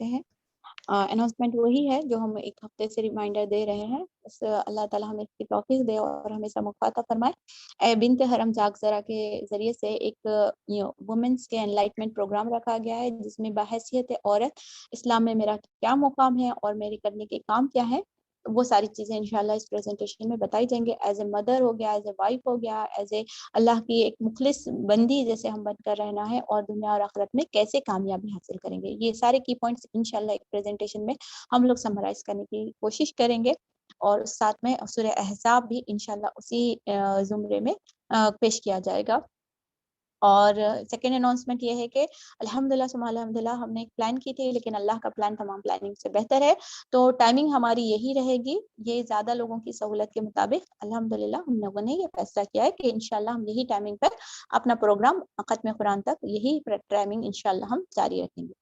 کرتے ہیں. اناؤنسمنٹ وہی ہے جو ہم ایک ہفتے سے ریمائنڈر دے رہے ہیں. بس اللہ تعالیٰ ہمیں اس کی توفیق دے اور ہمیں سب مفاتہ فرمائے. اے بنت حرم جاگ ذرا کے ذریعے سے ایک وومنس کے انلائٹمنٹ پروگرام رکھا گیا ہے جس میں بحیثیت عورت اسلام میں میرا کیا مقام ہے اور میرے کرنے کے کام کیا ہے، وہ ساری چیزیں انشاءاللہ اس پریزنٹیشن میں بتائی جائیں گے. ایز اے مدر ہو گیا، ایز اے وائف ہو گیا، ایز اے اللہ کی ایک مخلص بندی جیسے ہم بن کر رہنا ہے اور دنیا اور آخرت میں کیسے کامیابی حاصل کریں گے. یہ سارے کی پوائنٹس انشاءاللہ ایک پریزنٹیشن میں ہم لوگ سمرائز کرنے کی کوشش کریں گے اور ساتھ میں سورہ احزاب بھی انشاءاللہ اسی زمرے میں پیش کیا جائے گا. اور سیکنڈ اناؤنسمنٹ یہ ہے کہ الحمدللہ ثم الحمدللہ ہم نے ایک پلان کی تھی لیکن اللہ کا پلان تمام پلاننگ سے بہتر ہے، تو ٹائمنگ ہماری یہی رہے گی. یہ زیادہ لوگوں کی سہولت کے مطابق الحمدللہ ہم لوگوں نے یہ فیصلہ کیا ہے کہ انشاءاللہ ہم یہی ٹائمنگ پر اپنا پروگرام ختم قرآن تک یہی ٹائمنگ انشاءاللہ ہم جاری رکھیں گے.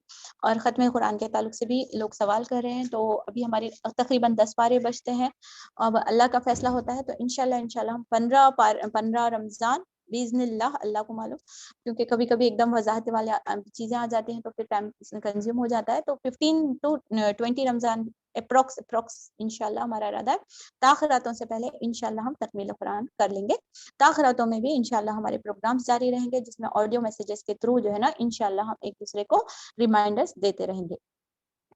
اور ختم قرآن کے تعلق سے بھی لوگ سوال کر رہے ہیں، تو ابھی ہماری تقریباً 10 پارے بچتے ہیں. اب اللہ کا فیصلہ ہوتا ہے تو انشاءاللہ ہم 15 رمضان باذن اللہ کو معلوم، کیونکہ کبھی کبھی ایک دم وضاحت والے چیزیں آ جاتی ہیں تو پھر ٹائم کنزیوم ہو جاتا ہے. تو 15 to 20 رمضان اپروکس انشاءاللہ ہمارا ارادہ ہے. تاخیراتوں سے پہلے انشاءاللہ ہم تکمیل قرآن کر لیں گے. تاخیراتوں میں بھی انشاءاللہ ہمارے پروگرامز جاری رہیں گے جس میں آڈیو میسیجز کے تھرو جو ہے نا انشاءاللہ ہم ایک دوسرے کو ریمائنڈرز دیتے رہیں گے.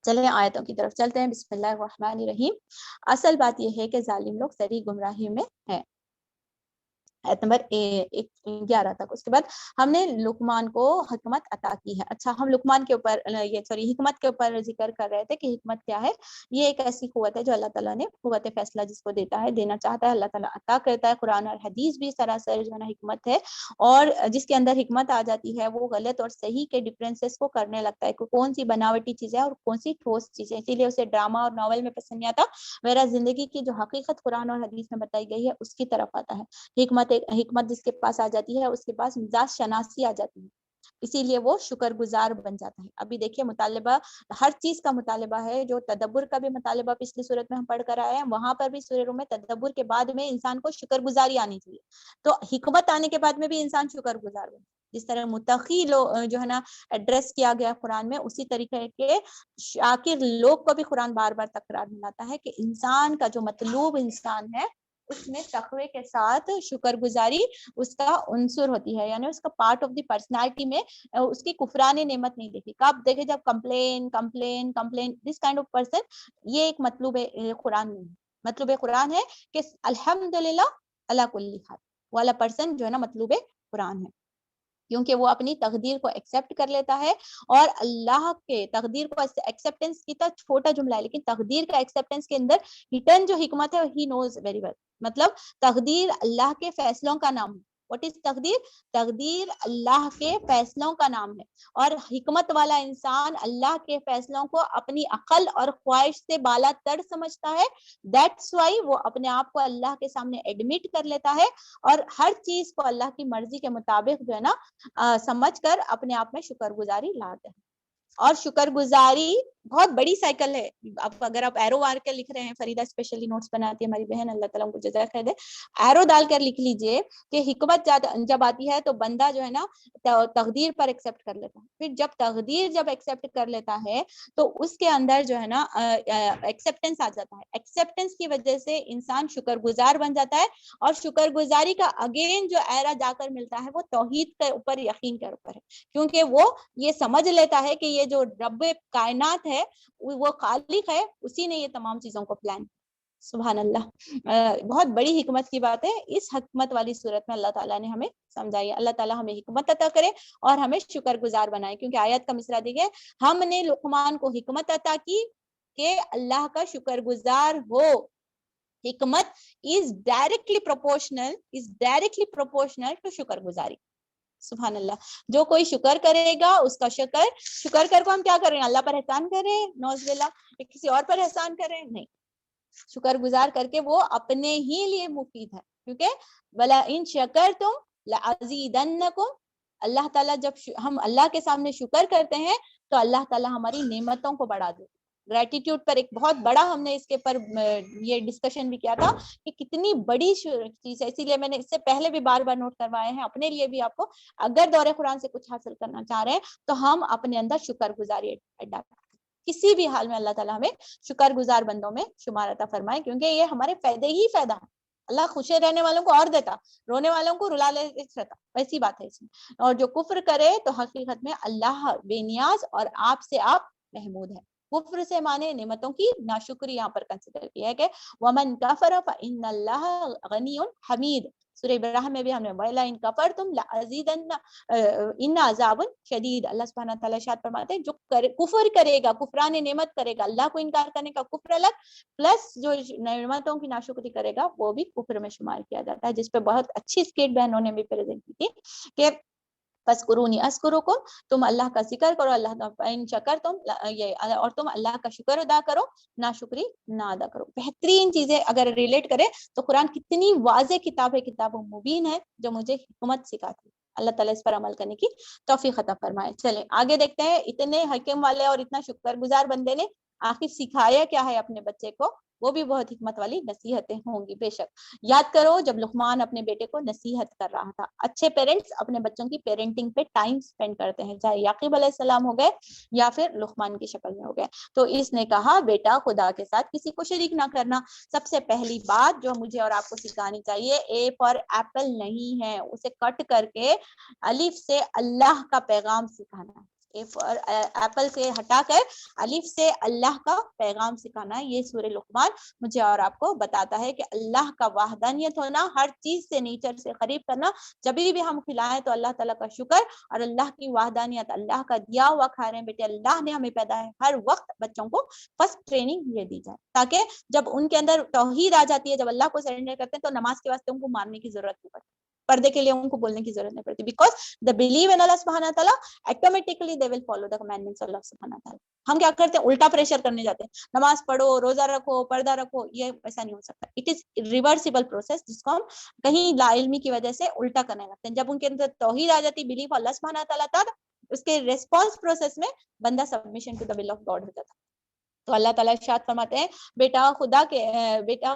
چلیں آیتوں کی طرف چلتے ہیں. بسم اللہ الرحمن الرحیم. اصل بات یہ ہے کہ ظالم لوگ صریح گمراہی میں ہیں. آیت نمبر 11 تک. اس کے بعد ہم نے لقمان کو حکمت عطا کی ہے. اچھا، ہم لقمان کے اوپر حکمت کے اوپر ذکر کر رہے تھے کہ حکمت کیا ہے. یہ ایک ایسی قوت ہے جو اللہ تعالیٰ نے قوت فیصلہ جس کو دیتا ہے، دینا چاہتا ہے اللہ تعالیٰ عطا کرتا ہے. قرآن اور حدیث بھی سراسر جو ہے نا حکمت ہے، اور جس کے اندر حکمت آ جاتی ہے وہ غلط اور صحیح کے ڈفرینسز کو کرنے لگتا ہے کہ کون سی بناوٹی چیزیں اور کون سی ٹھوس چیزیں، اسی لیے اسے ڈرامہ اور ناول میں پسند نہیں آتا. میرا زندگی کی جو حقیقت قرآن اور حدیث میں بتائی گئی ہے اس کی طرف آتا ہے. حکمت جس کے پاس آ جاتی ہے اس کے پاس مزاج شناسی آ جاتی ہے، اسی لیے وہ شکر گزار بن جاتا ہے. ابھی دیکھیے مطالبہ ہر چیز کا مطالبہ ہے، جو تدبر کا بھی مطالبہ پچھلی صورت میں ہم پڑھ کر آئے ہیں، وہاں پر بھی سورہ روم میں تدبر کے بعد میں انسان کو شکر گزاری آنی چاہیے. تو حکمت آنے کے بعد میں بھی انسان شکر گزار بن، جس طرح متقی جو ہے نا ایڈریس کیا گیا قرآن میں، اسی طریقے کے شاکر لوگ کو بھی قرآن بار بار تکرار ملاتا ہے کہ انسان کا جو مطلوب انسان ہے اس میں تقوی کے ساتھ شکر گزاری اس کا عنصر ہوتی ہے، یعنی اس کا پارٹ آف دی پرسنالٹی میں اس کی کفران نعمت نہیں دیکھی. کب دیکھے؟ جب complain this kind of person. یہ ایک مطلوب قرآن نہیں ہے. مطلوب قرآن ہے کہ الحمدللہ اللہ کل حال والا پرسن جو ہے نا مطلوب قرآن ہے، کیونکہ وہ اپنی تقدیر کو ایکسیپٹ کر لیتا ہے. اور اللہ کے تقدیر کو ایکسیپٹنس کی تو چھوٹا جملہ ہے، لیکن تقدیر کا ایکسیپٹنس کے اندر ہٹن جو حکمت ہے ہی نوز ویری ویل. مطلب تقدیر اللہ کے فیصلوں کا نام ہے. واٹ از تقدیر؟ تقدیر اللہ کے فیصلوں کا نام ہے. اور حکمت والا انسان اللہ کے فیصلوں کو اپنی عقل اور خواہش سے بالا تر سمجھتا ہے. دیٹس وائی وہ اپنے آپ کو اللہ کے سامنے ایڈمٹ کر لیتا ہے اور ہر چیز کو اللہ کی مرضی کے مطابق جو ہے نا سمجھ کر اپنے آپ میں شکر گزاری لاتے ہیں. اور شکر گزاری بہت بڑی سائیکل ہے. اب اگر آپ ایرو مار کر لکھ رہے ہیں، فریدہ اسپیشلی نوٹس بناتی ہے ہماری بہن، اللہ تعالیٰ کو جزائے خیر دے، ایرو ڈال کر لکھ لیجئے کہ حکمت جب آتی ہے تو بندہ جو ہے نا تقدیر پر ایکسیپٹ کر لیتا ہے. پھر جب تقدیر ایکسیپٹ کر لیتا ہے تو اس کے اندر جو ہے نا ایکسیپٹنس آ جاتا ہے. ایکسیپٹنس کی وجہ سے انسان شکر گزار بن جاتا ہے، اور شکر گزاری کا اگین جو ایرا جا کر ملتا ہے وہ توحید کے اوپر، یقین کے اوپر ہے. کیونکہ وہ یہ سمجھ لیتا ہے کہ یہ جو رب کائنات ہے وہ خالق ہے، اسی نے یہ تمام چیزوں کو پلان. سبحان اللہ. بہت بڑی حکمت کی بات ہے. اس حکمت والی صورت میں اللہ تعالیٰ نے ہمیں سمجھائی. اللہ تعالیٰ ہمیں حکمت عطا کرے اور ہمیں شکر گزار بنائے. کیونکہ آیت کا مصرع دیکھیں، ہم نے لقمان کو حکمت عطا کی کہ اللہ کا شکر گزار ہو. حکمت is directly proportional to شکر گزاری. سبحان اللہ. جو کوئی شکر کرے گا اس کا شکر کر کو ہم کیا کر رہے ہیں؟ اللہ پر احسان کر رہے ہیں؟ نعوذ باللہ. کسی اور پر احسان کر رہے ہیں؟ نہیں. شکر گزار کر کے وہ اپنے ہی لیے مفید ہے. کیونکہ بلا ان شکرتم لازیدنکم. اللہ تعالیٰ جب ہم اللہ کے سامنے شکر کرتے ہیں تو اللہ تعالیٰ ہماری نعمتوں کو بڑھا دے. گریٹیٹیوڈ پر ایک بہت بڑا ہم نے اس کے پر یہ ڈسکشن بھی کیا تھا کہ کتنی بڑی چیز ہے. اسی لیے میں نے اس سے پہلے بھی بار بار نوٹ کروائے ہیں اپنے لیے بھی. آپ کو اگر دورے قرآن سے کچھ حاصل کرنا چاہ رہے ہیں تو ہم اپنے اندر شکر گزاری اڈاپٹ کسی بھی حال میں اللہ تعالیٰ ہمیں شکر گزار بندوں میں شمار عطا فرمائے، کیونکہ یہ ہمارے فائدے ہی فائدہ ہے. اللہ خوش رہنے والوں کو اور دیتا، رونے والوں کو رلا لیتا، ویسی بات ہے اس میں. اور جو کفر کرے تو حقیقت میں اللہ بے نیاز اور آپ سے آپ محمود ہے. کفر سے مانے نعمتوں کی ناشکری یہاں پر کنسیڈر کیا ہے کہ ومن کفر فإن اللہ غنی حمید. سورہ ابراہیم میں بھی ہم نے وَإِلَا إِن كَفَرْتُمْ لَأَزِيدَنَّ إِنَّ عَذَابٌ شدید. اللہ سبحانہ تعالیٰ ارشاد فرماتے ہیں جو کفر کرے گا، کفران نعمت کرے گا، اللہ کو انکار کرنے کا کفر الگ، پلس جو نعمتوں کی ناشکری کرے گا وہ بھی کفر میں شمار کیا جاتا ہے. جس پہ بہت اچھی اسکیٹ بہنوں نے بھی پریزنٹ کی تھی کہ فَاسْكُرُونِي أَذْكُرُكُمْ، تم اللہ کا ذکر کرو، اللہ فَإِن شَكَرْتُمْ یہ اور تم اللہ کا شکر ادا کرو، ناشکری نہ ادا کرو. بہترین چیزیں اگر ریلیٹ کرے تو قرآن کتنی واضح کتاب ہے، کتاب مبین ہے جو مجھے حکمت سکھاتی. اللہ تعالیٰ اس پر عمل کرنے کی توفیق عطا فرمائے. چلیں آگے دیکھتے ہیں. اتنے حکم والے اور اتنا شکر گزار بندے نے آخر سکھایا کیا ہے اپنے بچے کو، وہ بھی بہت حکمت والی نصیحتیں ہوں گی بے شک. یاد کرو جب لقمان اپنے بیٹے کو نصیحت کر رہا تھا. اچھے پیرنٹس اپنے بچوں کی پیرنٹنگ پہ ٹائم سپینڈ کرتے ہیں، چاہے یعقوب علیہ السلام ہو گئے یا پھر لقمان کی شکل میں ہو گئے. تو اس نے کہا بیٹا خدا کے ساتھ کسی کو شریک نہ کرنا. سب سے پہلی بات جو مجھے اور آپ کو سکھانی چاہیے، اے فار ایپل نہیں ہے، اسے کٹ کر کے الف سے اللہ کا پیغام سکھانا ہے. ایپل سے ہٹا کر الف سے اللہ کا پیغام سکھانا ہے. یہ سورہ لقمان مجھے اور آپ کو بتاتا ہے کہ اللہ کا وحدانیت ہونا، ہر چیز سے نیچر سے قریب کرنا. جب بھی ہم کھلائیں تو اللہ تعالیٰ کا شکر اور اللہ کی وحدانیت، اللہ کا دیا ہوا کھا رہے ہیں بیٹے، اللہ نے ہمیں پیدا ہے. ہر وقت بچوں کو فرسٹ ٹریننگ یہ دی جائے تاکہ جب ان کے اندر توحید آ جاتی ہے، جب اللہ کو سرنڈر کرتے ہیں تو نماز کے واسطے ان کو مارنے کی ضرورت نہیں پڑتی، پردے کے لیے ان کو بولنے کی ضرورت نہیں پڑتی. بیکاز دا بلیو ان اللہ سبحانہ تعالیٰ automatically they will follow the commandments of Allah سبحانہ تعالیٰ. ہم کیا کرتے ہیں، الٹا پریشر کرنے جاتے ہیں، نماز پڑھو، روزہ رکھو، پردہ رکھو. یہ ایسا نہیں ہو سکتا. اٹ از ریورسیبل پروسیس جس کو ہم کہیں لا علمی کی وجہ سے الٹا کرنے لگتے ہیں. جب ان کے اندر توحید آ جاتی، بلیف اللہ سبحانہ تعالیٰ تھا، اس کے ریسپانس پروسیس میں بندہ submission to the will of God ہوتا تھا. تو اللہ تعالیٰ ارشاد فرماتے ہیں بیٹا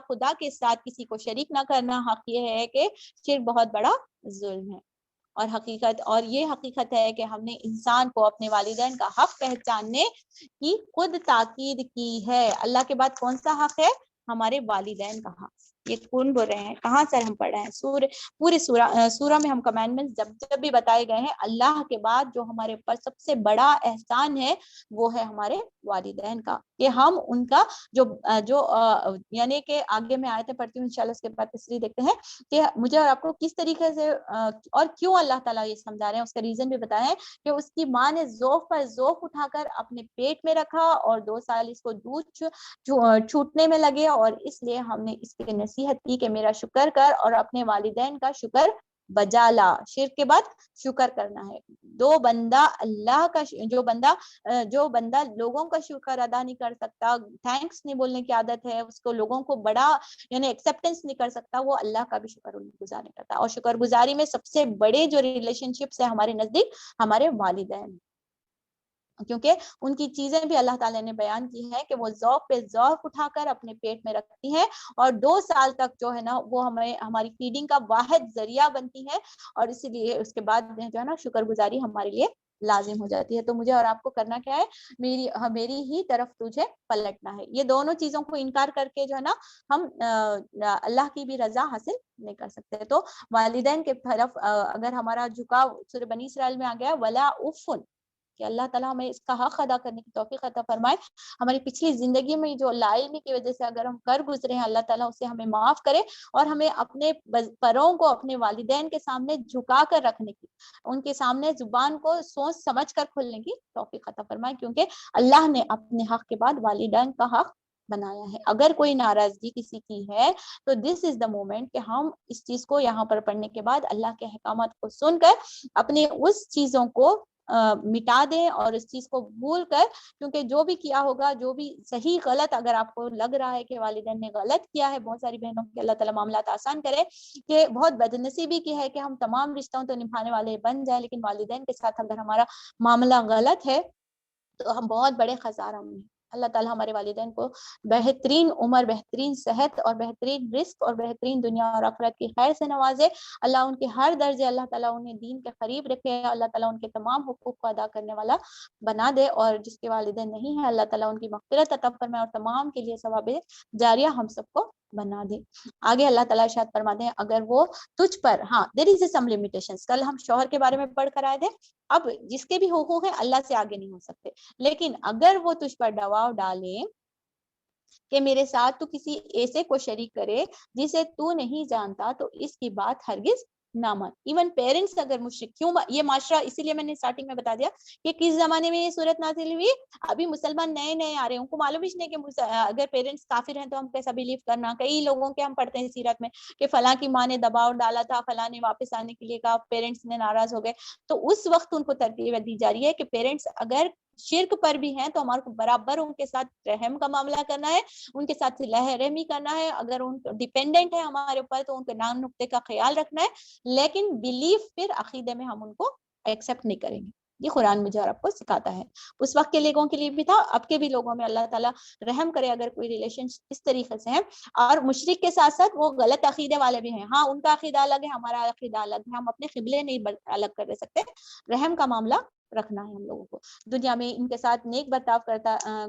خدا کے ساتھ کسی کو شریک نہ کرنا. حق یہ ہے کہ شرک بہت بڑا ظلم ہے. اور یہ حقیقت ہے کہ ہم نے انسان کو اپنے والدین کا حق پہچاننے کی خود تاکید کی ہے. اللہ کے بعد کون سا حق ہے؟ ہمارے والدین کا حق. یہ کون بول رہے ہیں، کہاں سے ہم پڑھ رہے ہیں؟ پورے سورہ میں ہم کمانڈمنٹس جب بھی بتائے گئے ہیں، اللہ کے بعد جو ہمارے اوپر سب سے بڑا احسان ہے وہ ہے ہمارے والدین کا، کہ ہم ان کا جو یعنی کہ آگے میں آیتیں پڑھتی ہوں انشاءاللہ، اس کے بعد تشریح دیکھتے ہیں کہ مجھے اور آپ کو کس طریقے سے اور کیوں اللہ تعالیٰ یہ سمجھا رہے ہیں. اس کا ریزن بھی بتایا ہے کہ اس کی ماں نے ذوق پر ذوق اٹھا کر اپنے پیٹ میں رکھا اور 2 سال اس کو دودھ چھوٹنے میں لگے، اور اس لیے ہم نے اس کی نصیحت کی کہ میرا شکر کر اور اپنے والدین کا شکر بجا لا. شرک کے بعد شکر کرنا ہے. جو بندہ لوگوں کا شکر ادا نہیں کر سکتا، تھینکس نہیں بولنے کی عادت ہے اس کو، لوگوں کو بڑا یعنی ایکسیپٹنس نہیں کر سکتا، وہ اللہ کا بھی شکر گزار نہیں کرتا. اور شکر گزاری میں سب سے بڑے جو ریلیشن شپس ہیں ہمارے نزدیک، ہمارے والدین، کیونکہ ان کی چیزیں بھی اللہ تعالیٰ نے بیان کی ہے کہ وہ ذوق پہ ذوق اٹھا کر اپنے پیٹ میں رکھتی ہیں، اور 2 سال تک جو ہے نا وہ ہماری فیڈنگ کا واحد ذریعہ بنتی ہے، اور اسی لیے اس کے بعد جو ہے نا شکر گزاری ہمارے لیے لازم ہو جاتی ہے. تو مجھے اور آپ کو کرنا کیا ہے، میری ہی طرف تجھے پلٹنا ہے. یہ دونوں چیزوں کو انکار کر کے جو ہے نا ہم اللہ کی بھی رضا حاصل نہیں کر سکتے. تو والدین کے طرف اگر ہمارا جھکاؤ سورہ بنی اسرائیل میں آ گیا ولا افن، کہ اللہ تعالیٰ ہمیں اس کا حق ادا کرنے کی توفیق عطا فرمائے. ہماری پچھلی زندگی میں جو لا علمی کی وجہ سے اگر ہم کر گزرے ہیں، اللہ تعالیٰ اسے ہمیں معاف کرے، اور ہمیں اپنے پروں کو اپنے والدین کے سامنے جھکا کر رکھنے کی، ان کے سامنے زبان کو سوچ سمجھ کر کھولنے کی توفیق عطا فرمائے، کیونکہ اللہ نے اپنے حق کے بعد والدین کا حق بنایا ہے. اگر کوئی ناراضگی کسی کی ہے تو دس از دا مومنٹ کہ ہم اس چیز کو یہاں پر پڑھنے کے بعد اللہ کے احکامات کو سن کر اپنے اس چیزوں کو مٹا دیں اور اس چیز کو بھول کر، کیونکہ جو بھی کیا ہوگا، جو بھی صحیح غلط اگر آپ کو لگ رہا ہے کہ والدین نے غلط کیا ہے، بہت ساری بہنوں کے اللہ تعالیٰ معاملات آسان کرے، کہ بہت بدنصیبی کی ہے کہ ہم تمام رشتوں تو نبھانے والے بن جائیں، لیکن والدین کے ساتھ اگر ہمارا معاملہ غلط ہے تو ہم بہت بڑے خسارہ میں ہیں. اللہ تعالیٰ ہمارے والدین کو بہترین عمر، بہترین صحت اور بہترین رزق اور بہترین دنیا اور آخرت کی خیر سے نوازے. اللہ ان کے ہر درجے اللہ تعالیٰ انہیں دین کے قریب رکھے. اللہ تعالیٰ ان کے تمام حقوق کو ادا کرنے والا بنا دے. اور جس کے والدین نہیں ہیں اللہ تعالیٰ ان کی مغفرت عطا فرمائے اور تمام کے لیے ثواب جاریہ ہم سب کو بنا دے. آگے اللہ تعالیٰ ارشاد فرماتے ہیں اگر وہ تجھ پر، ہاں دیر از سم لمیٹیشنز، کل ہم شوہر کے بارے میں پڑھ کر آئے تھے، اب جس کے بھی حقوق ہیں اللہ سے آگے نہیں ہو سکتے، لیکن اگر وہ تجھ پر دباؤ ڈالے کہ میرے ساتھ تو کسی ایسے کو شریک کرے جسے تو نہیں جانتا تو اس کی بات ہرگز نہ مان. ایون پیرنٹس اگر مشرک، کیوں یہ معاشرہ، اسی لیے میں نے اسٹارٹنگ میں بتا دیا کہ کس زمانے میں یہ صورت نازل ہوئی. ابھی مسلمان نئے نئے آ رہے ہیں، ان کو معلوم ہی نہیں کہ اگر پیرنٹس کافر ہیں تو ہم کیسا بلیو کرنا. کئی لوگوں کے ہم پڑھتے ہیں سیرت میں کہ فلاں کی ماں نے دباؤ ڈالا تھا، فلاں نے واپس آنے کے لیے کہا، پیرنٹس نے ناراض ہو گئے. تو اس وقت ان کو ترتیب دی جا رہی ہے کہ پیرنٹس اگر شرک پر بھی ہیں تو ہمارے کو برابر ان کے ساتھ رحم کا معاملہ کرنا ہے، ان کے ساتھ رحمی کرنا ہے. اگر ان ڈیپینڈنٹ ہے ہمارے اوپر تو ان کے نام نقطے کا خیال رکھنا ہے، لیکن بلیف پھر عقیدے میں ہم ان کو ایکسپٹ نہیں کریں گے. یہ قرآن مجھے اور آپ کو سکھاتا ہے. اس وقت کے لوگوں کے لیے بھی تھا، اب کے بھی لوگوں میں اللہ تعالیٰ رحم کرے اگر کوئی ریلیشن اس طریقے سے ہے. اور مشرک کے ساتھ ساتھ وہ غلط عقیدے والے بھی ہیں. ہاں ان کا عقیدہ الگ ہے، ہمارا عقیدہ الگ ہے، ہم اپنے قبلے نہیں الگ کر سکتے. رحم کا معاملہ رکھنا ہے ہم لوگوں کو. دنیا میں ان کے ساتھ نیک برتاؤ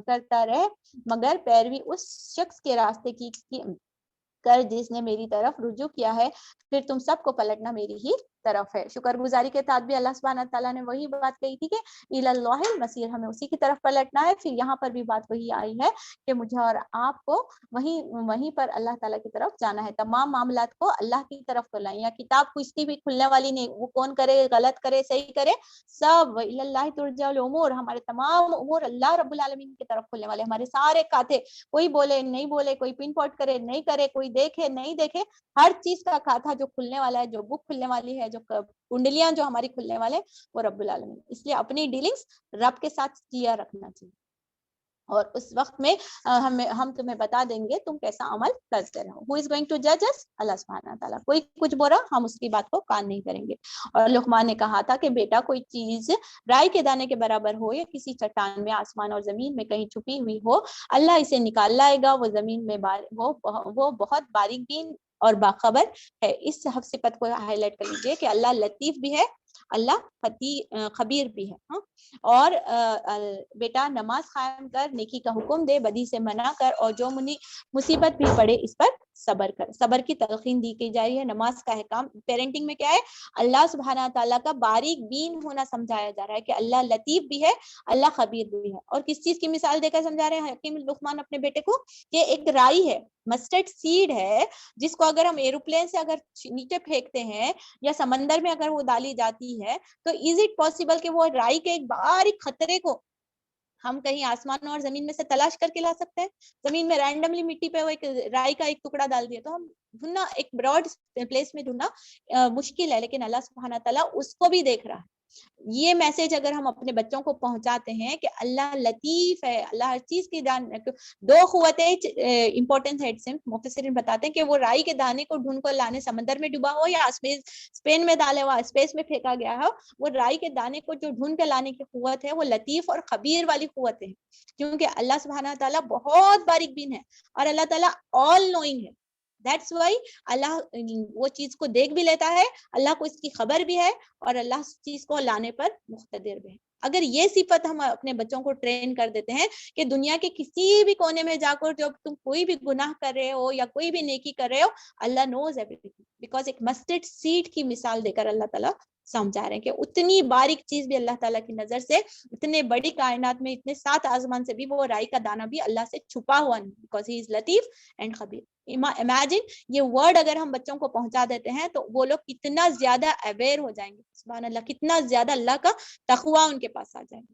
کرتا رہے، مگر پیروی اس شخص کے راستے کی کر جس نے میری طرف رجوع کیا ہے، پھر تم سب کو پلٹنا میری ہی طرف ہے. شکر گزاری کے ساتھ بھی اللہ سبحانہ تعالیٰ نے وہی بات کہی تھی کہ الی اللہ المصیر، ہمیں اسی کی طرف پلٹنا ہے. پھر یہاں پر بھی بات وہی آئی ہے کہ مجھے اور آپ کو وہیں پر اللہ تعالیٰ کی طرف جانا ہے. تمام معاملات کو اللہ کی طرف کو لائیں. یا کتاب کچھ بھی کھلنے والی نہیں، وہ کون کرے، غلط کرے، صحیح کرے، سب الی اللہ ترجع الامور. ہمارے تمام امور اللہ رب العالمین کی طرف کھلنے والے. ہمارے سارے کھاتے، کوئی بولے نہیں بولے، کوئی پن پوائنٹ کرے نہیں کرے، کوئی دیکھے نہیں دیکھے، ہر چیز کا کھاتا جو کھلنے والا ہے، جو بک کھلنے والی ہے، جو کنڈلیاں جو ہماری کھلنے والے، وہ رب العالمین. اس لیے اپنی ڈیلنگز رب کے ساتھ کیا رکھنا چاہیے. اور اس وقت میں ہم تمہیں بتا دیں گے تم کیسا عمل کرتے رہو. Who is going to judge us? اللہ سبحانہ تعالیٰ. کوئی کچھ بول رہا ہم اس کی بات کو کان نہیں کریں گے. اور لقمان نے کہا تھا کہ بیٹا کوئی چیز رائی کے دانے کے برابر ہو یا کسی چٹان میں، آسمان اور زمین میں کہیں چھپی ہوئی ہو، اللہ اسے نکال لائے گا. وہ زمین میں وہ بہت باریک بین اور باخبر ہے. اس صفت کو ہائی لائٹ کر لیجیے کہ اللہ لطیف بھی ہے، اللہ خبیر بھی ہے. ہاں. اور بیٹا نماز قائم کر، نیکی کا حکم دے، بدی سے منع کر، اور جو مصیبت بھی پڑے اس پر صبر کر. صبر کی تلقین دی کی جا رہی ہے. نماز کا احکام پیرنٹنگ میں کیا ہے؟ اللہ سبحانہ تعالیٰ کا باریک بین ہونا سمجھایا جا رہا ہے کہ اللہ لطیف بھی ہے، اللہ خبیر بھی ہے. اور کس چیز کی مثال دے کر سمجھا رہے ہیں حکیم لقمان اپنے بیٹے کو؟ کہ ایک رائی ہے، مسٹرڈ سیڈ ہے، جس کو اگر ہم ایروپلین سے اگر نیچے پھینکتے ہیں یا سمندر میں اگر وہ ڈالی جاتی ہے تو از اٹ پاسبل کہ وہ رائی کے ایک باریک خطرے کو ہم کہیں آسمان اور زمین میں سے تلاش کر کے لا سکتے ہیں؟ زمین میں رینڈملی مٹی پہ وہ ایک رائی کا ایک ٹکڑا ڈال دیا تو ہم ڈھونڈنا ایک براڈ پلیس میں ڈھونڈنا مشکل ہے، لیکن اللہ سبحانہ تعالیٰ اس کو بھی دیکھ رہا ہے. یہ میسج اگر ہم اپنے بچوں کو پہنچاتے ہیں کہ اللہ لطیف ہے، اللہ ہر چیز کی جان. دو قوتیں امپورٹنٹ ہے. مفسرین بتاتے ہیں کہ وہ رائی کے دانے کو ڈھونڈ کر لانے، سمندر میں ڈوبا ہو یا اسپین میں ڈالے ہوا اسپیس میں پھینکا گیا ہو، وہ رائی کے دانے کو جو ڈھونڈ کے لانے کی قوت ہے وہ لطیف اور خبیر والی قوت ہے. کیونکہ اللہ سبحانہ تعالیٰ بہت باریک بین ہے اور اللہ تعالیٰ آل نوئنگ ہے. That's why اللہ وہ چیز کو دیکھ بھی لیتا ہے، اللہ کو اس کی خبر بھی ہے، اور اللہ اس چیز کو لانے پر مقتدر بھی ہے. اگر یہ صفت ہم اپنے بچوں کو ٹرین کر دیتے ہیں کہ دنیا کے کسی بھی کونے میں جا کر جب تم کوئی بھی گناہ کر رہے ہو یا کوئی بھی نیکی کر رہے ہو، اللہ نوز ایوریتھنگ. بیکاز ایک مسٹرڈ سیڈ کی مثال دے کر اللہ تعالیٰ سمجھا رہے ہیں کہ اتنی باریک چیز بھی اللہ تعالیٰ کی نظر سے، اتنے بڑی کائنات میں اتنے 7 آسمان سے بھی وہ رائی کا دانہ بھی اللہ سے چھپا ہوا نہیں. Because he is Latif and Khyber. Imagine یہ ورڈ اگر ہم بچوں کو پہنچا دیتے ہیں تو وہ لوگ کتنا زیادہ اویئر ہو جائیں گے. سبحان اللہ، کتنا زیادہ اللہ کا تقوی ان کے پاس آ جائیں گے.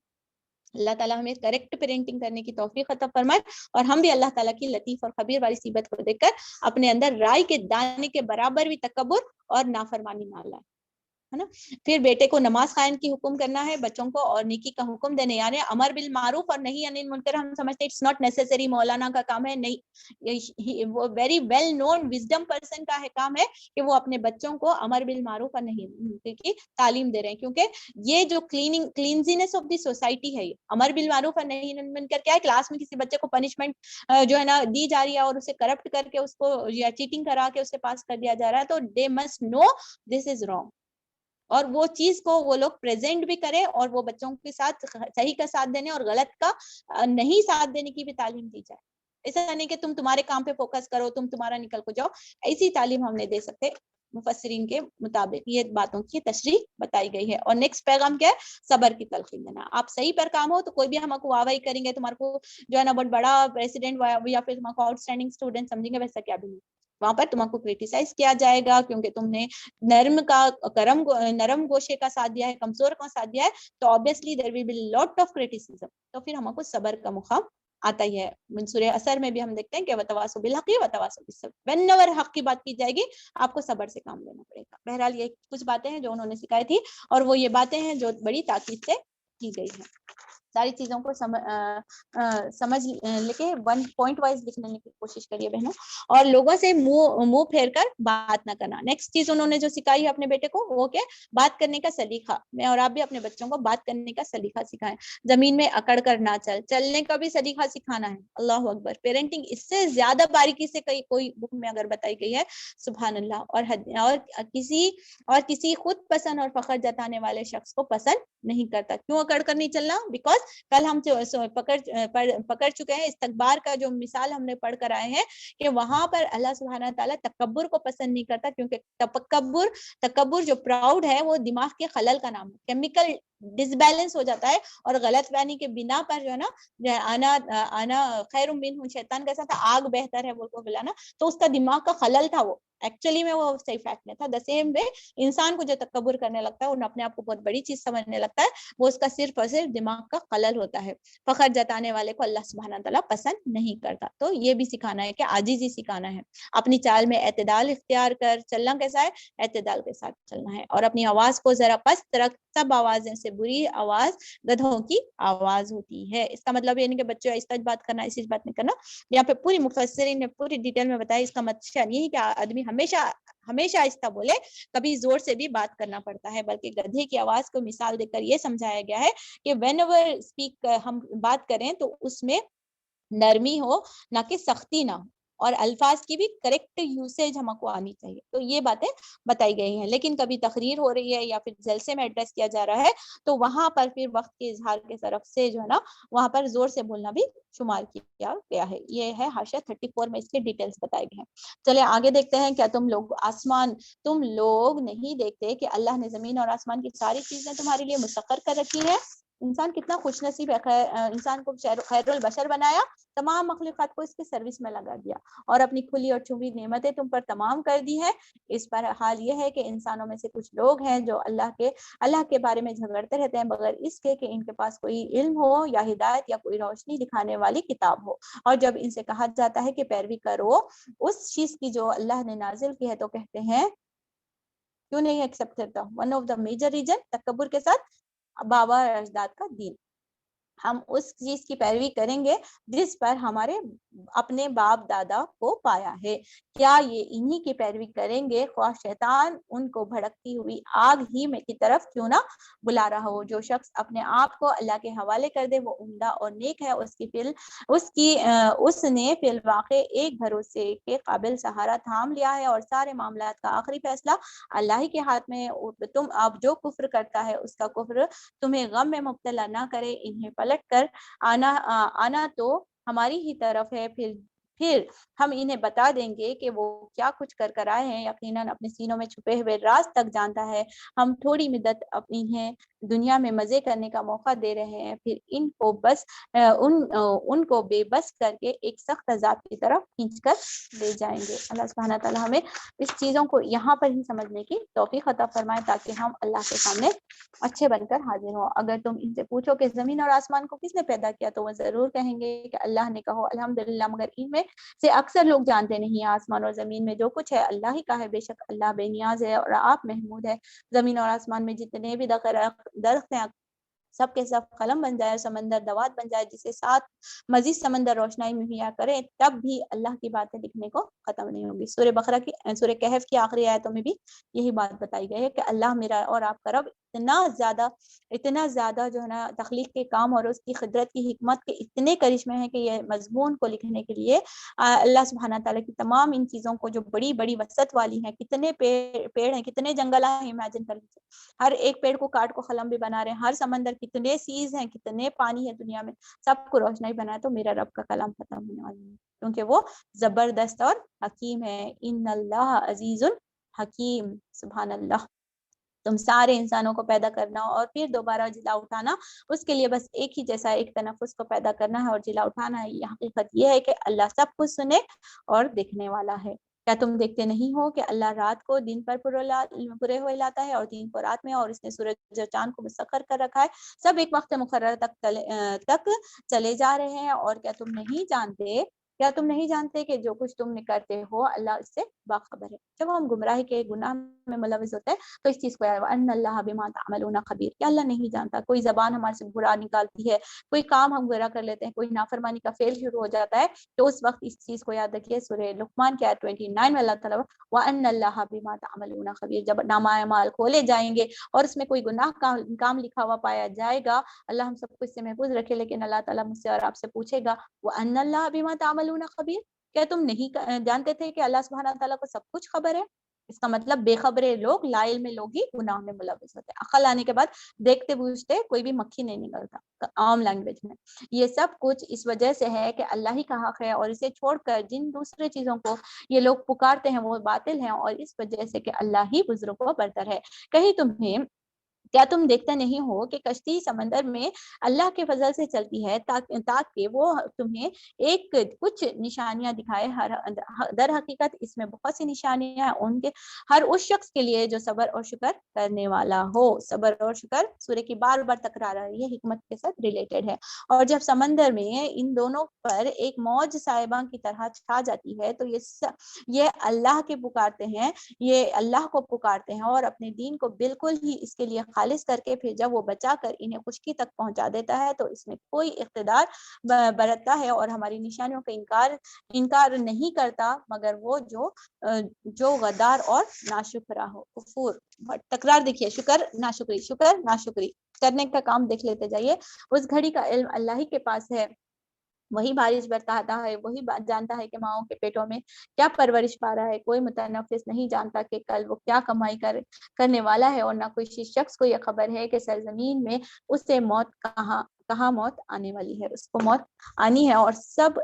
اللہ تعالیٰ ہمیں کریکٹ پیرنٹنگ کرنے کی توفیق عطا فرمائے، اور ہم بھی اللہ تعالیٰ کی لطیف اور خبیر والی صفت کو دیکھ کر اپنے اندر رائی کے دانے کے برابر بھی تکبر اور نافرمانی نہ لائیں. ہے نا. پھر بیٹے کو نماز قائم کی حکم کرنا ہے بچوں کو, اور نیکی کا حکم دینے, یعنی امر بالمعروف اور نہیں انل منکر ہم سمجھتے ہیں اٹس ناٹ نیسیسری, مولانا کا کام ہے نہیں, وہ very well known wisdom person کا ہے کام ہے کہ وہ اپنے بچوں کو امر بالمعروف اور نہیں منکر کی تعلیم دے رہے ہیں, کیونکہ یہ جو کلینزینس آف دی سوسائٹی ہے, امر بالمعروف اور نہیں منکر کیا ہے, کلاس میں کسی بچے کو پنشمنٹ جو ہے نا دی جا رہی ہے اور اسے کرپٹ کر کے اس کو یا چیٹنگ کرا کے اسے پاس کر دیا جا رہا ہے, تو they must know this is wrong, اور وہ چیز کو وہ لوگ پریزنٹ بھی کرے اور وہ بچوں کے ساتھ صحیح کا ساتھ دینے اور غلط کا نہیں ساتھ دینے کی بھی تعلیم دی جائے. ایسا نہیں کہ تم تمہارے کام پہ فوکس کرو, تم تمہارا نکل کو جاؤ, ایسی تعلیم ہم نے دے سکتے. مفسرین کے مطابق یہ باتوں کی تشریح بتائی گئی ہے. اور نیکسٹ پیغام کیا ہے, صبر کی تلقین دینا. آپ صحیح پر کام ہو تو کوئی بھی ہم کو واہ واہی کریں گے, تمہارے کو جو ہے نا بہت بڑا پریسیڈنٹ یا پھر تمہارے کو آؤٹ اسٹینڈنگ اسٹوڈنٹ سمجھیں گے, ویسا کیا بھی نہیں. وہاں پر تم کو کریٹیسائز کیا جائے گا کیونکہ تم نے نرم گوشے کا ساتھ دیا ہے, کمزور کا ساتھ دیا ہے, تو obviously there will be lot of criticism. تو پھر ہم کو صبر کا مقام آتا ہی ہے. سورہ اثر میں بھی ہم دیکھتے ہیں کہ وتواصوا بالحق وتواصوا بالصبر, whenever حق کی بات کی جائے گی آپ کو صبر سے کام لینا پڑے گا. بہرحال یہ کچھ باتیں ہیں جو انہوں نے سکھائی تھی, اور وہ یہ باتیں ہیں جو بڑی تاکید سے کی گئی ہیں. ساری چیزوں کو سمجھ لے کے ون پوائنٹ وائز لکھنے کی کوشش کریے بہنوں, اور لوگوں سے منہ پھیر کر بات نہ کرنا. نیکسٹ چیز انہوں نے جو سکھائی ہے اپنے بیٹے کو وہ کیا, بات کرنے کا سلیقہ. میں اور آپ بھی اپنے بچوں کو بات کرنے کا سلیقہ سکھائیں. زمین میں اکڑ کر نہ چلنے کا بھی سلیقہ سکھانا ہے. اللہ اکبر, پیرنٹنگ اس سے زیادہ باریکی سے کوئی بک میں اگر بتائی گئی ہے, سبحان اللہ. اور کسی خود پسند اور فخر جتانے والے شخص کو پسند نہیں کرتا. کیوں اکڑ کر نہیں چلنا؟ بیکاز کل ہم پکڑ چکے ہیں استکبار کا جو مثال ہم نے پڑھ کر آئے ہیں کہ وہاں پر اللہ سبحانہ تعالیٰ تکبر کو پسند نہیں کرتا, کیونکہ تکبر جو پراؤڈ ہے وہ دماغ کے خلل کا نام ہے. کیمیکل ڈس بیلنس ہو جاتا ہے اور غلط فہمی کے بنا پر جو ہے نا آنا خیر منہ, شیطان کیسا تھا, آگ بہتر ہے وہ کو بلانا, تو اس کا دماغ کا خلل تھا, وہ ایکچولی میں وہ صحیح فیکٹ نہیں تھا. دا سیم وے انسان کو جو تکبر کرنے لگتا ہے وہ اپنے آپ کو بہت بڑی چیز سمجھنے لگتا ہے, وہ اس کا صرف اور صرف دماغ کا خلل ہوتا ہے. فخر جتانے والے کو اللہ سبحانہ تعالیٰ پسند نہیں کرتا. تو یہ بھی سکھانا ہے کہ عاجزی سکھانا ہے. اپنی چال میں اعتدال اختیار کر چلنا کیسا ہے, اعتدال کے ساتھ چلنا ہے. اور اپنی آواز کو ذرا پست رکھ, سب آوازیں سے بری آواز گدھوں کی آواز ہوتی ہے. اس کا مطلب یہ نہیں کہ بچوں آہستہ بات کرنا, ایسی بات نہیں کرنا. یہاں پہ پوری مفسرین نے پوری ڈیٹیل میں بتایا, اس کا مطلب یہ ہے کہ آدمی ہمیشہ آہستہ بولے, کبھی زور سے بھی بات کرنا پڑتا ہے. بلکہ گدھے کی آواز کو مثال دے کر یہ سمجھایا گیا ہے کہ وین ایور اسپیک, ہم بات کریں تو اس میں نرمی ہو نہ کہ سختی نہ ہو, اور الفاظ کی بھی کریکٹ یوسیج ہم کو آنی چاہیے. تو یہ باتیں بتائی گئی ہیں. لیکن کبھی تقریر ہو رہی ہے یا پھر جلسے میں ایڈریس کیا جا رہا ہے تو وہاں پر پھر وقت کے اظہار کے طرف سے جو ہے نا وہاں پر زور سے بولنا بھی شمار کیا گیا ہے. یہ ہے حاشیہ 34 میں اس کے ڈیٹیلز بتائے گئے ہیں. چلے آگے دیکھتے ہیں. کیا تم لوگ نہیں دیکھتے کہ اللہ نے زمین اور آسمان کی ساری چیزیں تمہارے لیے مسخر کر رکھی ہیں؟ انسان کتنا خوش نصیب ہے, انسان کو خیر البشر بنایا, تمام مخلوقات کو اس کی سروس میں لگا دیا, اور اپنی کھلی اور چھپی نعمتیں تم پر تمام کر دی ہیں. اس پر حال یہ ہے کہ انسانوں میں سے کچھ لوگ ہیں جو اللہ کے بارے میں جھگڑتے رہتے ہیں بغیر اس کے کہ ان کے پاس کوئی علم ہو یا ہدایت یا کوئی روشنی دکھانے والی کتاب ہو. اور جب ان سے کہا جاتا ہے کہ پیروی کرو اس چیز کی جو اللہ نے نازل کی ہے, تو کہتے ہیں کیوں نہیں ایکسپٹ کرتا. One of the major reason تکبر کے ساتھ بابا اجداد کا دین. ہم اس چیز کی پیروی کریں گے جس پر ہمارے اپنے باپ دادا کو پایا ہے. کیا یہ انہی کی پیروی کریں گے خواہ شیطان ان کو بھڑکتی ہوئی آگ ہی میں کی طرف کیوں نہ بلا رہا ہو. جو شخص اپنے آپ کو اللہ کے حوالے کر دے وہ عمدہ اور نیک ہے. اس نے فی الواقع ایک بھروسے کے قابل سہارا تھام لیا ہے, اور سارے معاملات کا آخری فیصلہ اللہ ہی کے ہاتھ میں. تم اب جو کفر کرتا ہے اس کا کفر تمہیں غم میں مبتلا نہ کرے. انہیں پلٹ کر آنا تو ہماری ہی طرف ہے, پھر ہم انہیں بتا دیں گے کہ وہ کیا کچھ کر آئے ہیں. یقیناً اپنے سینوں میں چھپے ہوئے راز تک جانتا ہے. ہم تھوڑی مدت انہیں دنیا میں مزے کرنے کا موقع دے رہے ہیں, پھر ان کو بے بس کر کے ایک سخت عذاب کی طرف کھینچ کر لے جائیں گے. اللہ سبحانہ تعالیٰ ہمیں اس چیزوں کو یہاں پر ہی سمجھنے کی توفیق عطا فرمائے تاکہ ہم اللہ کے سامنے اچھے بن کر حاضر ہوں. اگر تم ان سے پوچھو کہ زمین اور آسمان کو کس نے پیدا کیا تو وہ ضرور کہیں گے کہ اللہ نے. کہو الحمدللہ, مگر ان میں سے اکثر لوگ جانتے نہیں. آسمان اور زمین میں جو کچھ ہے اللہ ہی کا ہے، بے شک اللہ بے نیاز ہے اور آپ محمود ہے. زمین اور آسمان میں جتنے بھی درخت ہیں سب کے سب قلم بن جائے، سمندر دوات بن جائے، جسے ساتھ مزید سمندر روشنائی مہیا کرے، تب بھی اللہ کی باتیں لکھنے کو ختم نہیں ہوگی. سورہ بقرہ کی سورہ کہف کی آخری آیتوں میں بھی یہی بات بتائی گئی ہے کہ اللہ میرا اور آپ کا رب اتنا زیادہ جو ہے نا تخلیق کے کام اور اس کی قدرت کی حکمت کے اتنے کرشمے ہیں کہ یہ مضمون کو لکھنے کے لیے اللہ سبحانہ تعالیٰ کی تمام ان چیزوں کو جو بڑی بڑی وسعت والی ہیں، کتنے پیڑ ہیں، کتنے جنگل ہیں، امیجن کر لیجیے. ہر ایک پیڑ کو کاٹ کو قلم بھی بنا رہے ہیں، ہر سمندر کتنے سیز ہیں، کتنے پانی ہے دنیا میں، سب کو روشنائی بنا. تو میرا رب کا کلام ختم ہونے والا ہے کیونکہ وہ زبردست اور حکیم ہے. ان اللہ عزیز الحکیم. سبحان اللہ. تم سارے انسانوں کو پیدا کرنا اور پھر دوبارہ جلا اٹھانا، اس کے لیے بس ایک ہی جیسا ایک تنفس کو پیدا کرنا ہے اور جلا اٹھانا ہے. یہ حقیقت یہ ہے کہ اللہ سب کچھ سنے اور دیکھنے والا ہے. کیا تم دیکھتے نہیں ہو کہ اللہ رات کو دن پر پورے ہوئے لاتا ہے اور دن کو رات میں، اور اس نے سورج اور چاند کو مسخر کر رکھا ہے، سب ایک وقت مقرر تک چلے جا رہے ہیں. اور کیا تم نہیں جانتے کہ جو کچھ تم کرتے ہو اللہ اس سے باخبر ہے. جب ہم گمراہی کے گناہ میں ملوث ہوتے ہیں تو اس چیز کو ان اللہ بما تعملون خبیر، کہ اللہ نہیں جانتا. کوئی زبان ہمارے سے برا نکالتی ہے، کوئی کام ہم برا کر لیتے ہیں، کوئی نافرمانی کا فعل شروع ہو جاتا ہے، تو اس وقت اس چیز کو یاد رکھیے. سورہ لقمان کی آیت 29 میں اللہ تعالیٰ وَأَنَّ اللَّهَ بِمَا تَعْمَلُونَ خَبِيرٌ، جب نامہ اعمال کھولے جائیں گے اور اس میں کوئی گناہ کا کام لکھا ہوا پایا جائے گا، اللہ ہم سب کچھ سے محفوظ رکھے، لیکن اللہ تعالیٰ مجھ سے اور آپ سے پوچھے گا وَأَنَّ اللَّهَ بِمَا تَعْمَلُونَ خَبِيرٌ، کیا تم نہیں جانتے تھے کہ اللہ سبحانہ تعالیٰ کو سب کچھ خبر ہے. اس کا مطلب بے خبرے لوگ، لا علم لوگ ہی گناہ میں ملوث ہوتے ہیں. عقل آنے کے بعد دیکھتے بوجھتے کوئی بھی مکھی نہیں نکلتا عام لینگویج میں. یہ سب کچھ اس وجہ سے ہے کہ اللہ ہی کا حق ہے، اور اسے چھوڑ کر جن دوسرے چیزوں کو یہ لوگ پکارتے ہیں وہ باطل ہیں، اور اس وجہ سے کہ اللہ ہی بزرگ و برتر ہے. کیا تم دیکھتے نہیں ہو کہ کشتی سمندر میں اللہ کے فضل سے چلتی ہے تاکہ وہ تمہیں ایک کچھ نشانیاں دکھائے. در حقیقت اس میں بہت سی نشانیاں ہیں ان کے ہر اس شخص کے لیے جو صبر اور شکر کرنے والا ہو. صبر اور شکر سورہ کی بار بار تکرار ہے، یہ حکمت کے ساتھ ریلیٹڈ ہے. اور جب سمندر میں ان دونوں پر ایک موج صاحبہ کی طرح چھا جاتی ہے تو یہ اللہ کے پکارتے ہیں، یہ اللہ کو پکارتے ہیں اور اپنے دین کو بالکل ہی اس کے لیے خالص کر کے پھر جب وہ بچا کر انہیں خشکی تک پہنچا دیتا ہے تو اس میں کوئی اقتدار برتتا ہے اور ہماری نشانیوں کا انکار نہیں کرتا مگر وہ جو غدار اور ناشکرا ہو. کفور تکرار دیکھیے، شکر ناشکری کرنے کا کام دیکھ لیتے جائیے. اس گھڑی کا علم اللہ ہی کے پاس ہے، وہی بارش برساتا ہے، وہی جانتا ہے کہ ماؤں کے پیٹوں میں کیا پرورش پا رہا ہے. کوئی متنفس نہیں جانتا کہ کل وہ کیا کمائی کرنے والا ہے، اور نہ کوئی شخص کو یہ خبر ہے کہ سرزمین میں اس سے موت کہاں موت آنے والی ہے. اس کو موت آنی ہے، اور سب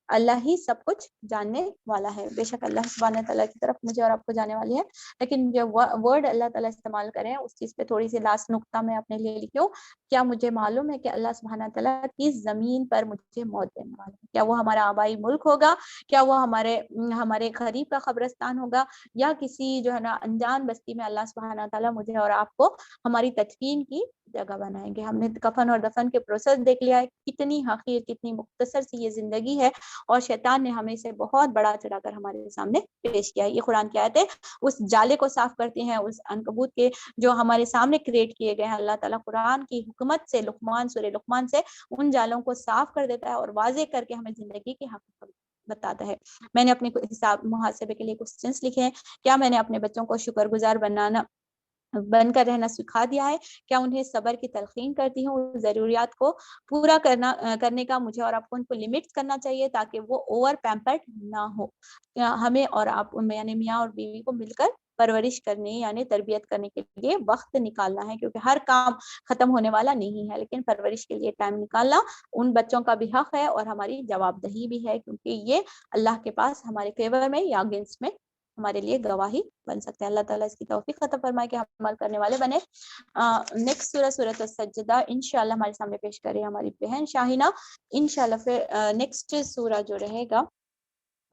اللہ ہی سب کچھ جاننے والا ہے. بے شک اللہ سبحانہ تعالیٰ کی طرف مجھے اور آپ کو جانے والی ہے. لیکن جو ورڈ اللہ تعالیٰ استعمال کریں اس چیز پہ تھوڑی سی لاسٹ نقطہ میں اپنے لیے لکھوں. کیا مجھے معلوم ہے کہ اللہ سبحانہ تعالیٰ کی زمین پر مجھے موت دینے والا ہے؟ کیا وہ ہمارا آبائی ملک ہوگا؟ کیا وہ ہمارے قریب کا قبرستان ہوگا؟ یا کسی جو ہے نا انجان بستی میں اللہ سبحانہ تعالیٰ مجھے اور آپ کو ہماری تدفین کی جگہ بنائیں گے؟ ہم نے کفن اور دفن کے پروسیس دیکھ لیا ہے، کتنی حقیر کتنی مختصر سی یہ زندگی ہے، اور شیطان نے ہمیں سے بہت بڑا چڑھا کر ہمارے سامنے پیش کیا ہے. یہ قرآن کی آیتیں اس جالے کو صاف کرتی ہیں، اس عنکبوت کے جو ہمارے سامنے کریٹ کیے گئے ہیں. اللہ تعالیٰ قرآن کی حکمت سے سورہ لقمان سے ان جالوں کو صاف کر دیتا ہے اور واضح کر کے ہمیں زندگی کی حقیقت بتاتا ہے. میں نے اپنے حساب محاسبے کے لیے کوسچنس لکھے ہیں. کیا میں نے اپنے بچوں کو شکر گزار بن کر رہنا سکھا دیا ہے؟ کیا انہیں صبر کی تلقین کرتی ہوں؟ ضروریات کو پورا کرنے کا مجھے اور آپ کو ان کو لمٹس کرنا چاہیے تاکہ وہ اوور پیمپرڈ نہ ہو. ہمیں اور آپ یعنی میاں اور بیوی کو مل کر پرورش کرنے یعنی تربیت کرنے کے لیے وقت نکالنا ہے، کیونکہ ہر کام ختم ہونے والا نہیں ہے، لیکن پرورش کے لیے ٹائم نکالنا ان بچوں کا بھی حق ہے اور ہماری جواب دہی بھی ہے، کیونکہ یہ اللہ کے پاس ہمارے فیور میں یا اگینسٹ میں ہمارے لیے گواہی بن سکتے ہیں. اللہ تعالیٰ اس کی توفیق عطا فرمائے کہ ہم عمل کرنے والے بنے. نیکسٹ سورۃ السجدہ انشاءاللہ ہمارے سامنے پیش کرے ہماری بہن شاہینہ. انشاءاللہ پھر نیکسٹ سورہ جو رہے گا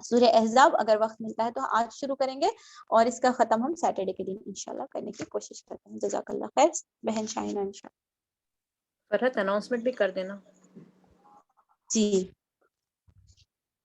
سورہ احزاب، اگر وقت ملتا ہے تو آج شروع کریں گے اور اس کا ختم ہم سیٹرڈے کے دن انشاءاللہ کرنے کی کوشش کرتے ہیں. جزاک اللہ خیر بہن شاہینہ. انشاءاللہ فرحت اناؤنسمنٹ بھی کر دینا. جی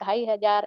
2500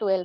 12,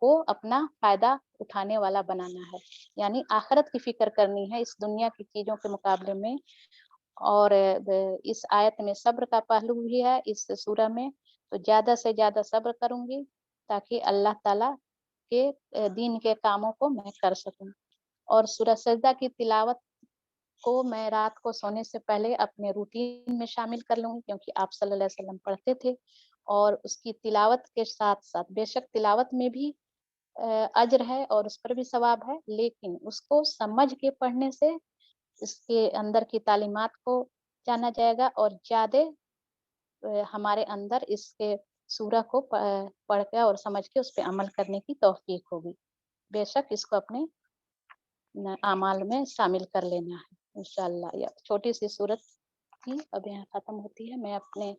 کو اپنا فائدہ اٹھانے والا بنانا ہے، یعنی آخرت کی فکر کرنی ہے اس دنیا کی چیزوں کے مقابلے میں۔ اور اس آیت میں صبر کا پہلو بھی ہے اس سورہ میں، تو زیادہ سے زیادہ صبر کروں گی تاکہ اللہ تعالیٰ کے دین کے کاموں کو میں کر سکوں۔ اور سورہ سجدہ کی تلاوت کو میں رات کو سونے سے پہلے اپنے روٹین میں شامل کر لوں گی، کیونکہ آپ صلی اللہ علیہ وسلم پڑھتے تھے، اور اس کی تلاوت کے ساتھ ساتھ بے شک تلاوت میں بھی اجر ہے اور اس پر بھی ثواب ہے، لیکن اس کو سمجھ کے پڑھنے سے اس کے اندر کی تعلیمات کو جانا جائے گا، اور زیادہ ہمارے اندر اس کے سورہ کو پڑھ کے اور سمجھ کے اس پہ عمل کرنے کی توفیق ہوگی۔ بے شک اس کو اپنے اعمال میں شامل کر لینا ہے انشاءاللہ۔ یہ چھوٹی سی صورت تھی، اب یہاں ختم ہوتی ہے۔ میں اپنے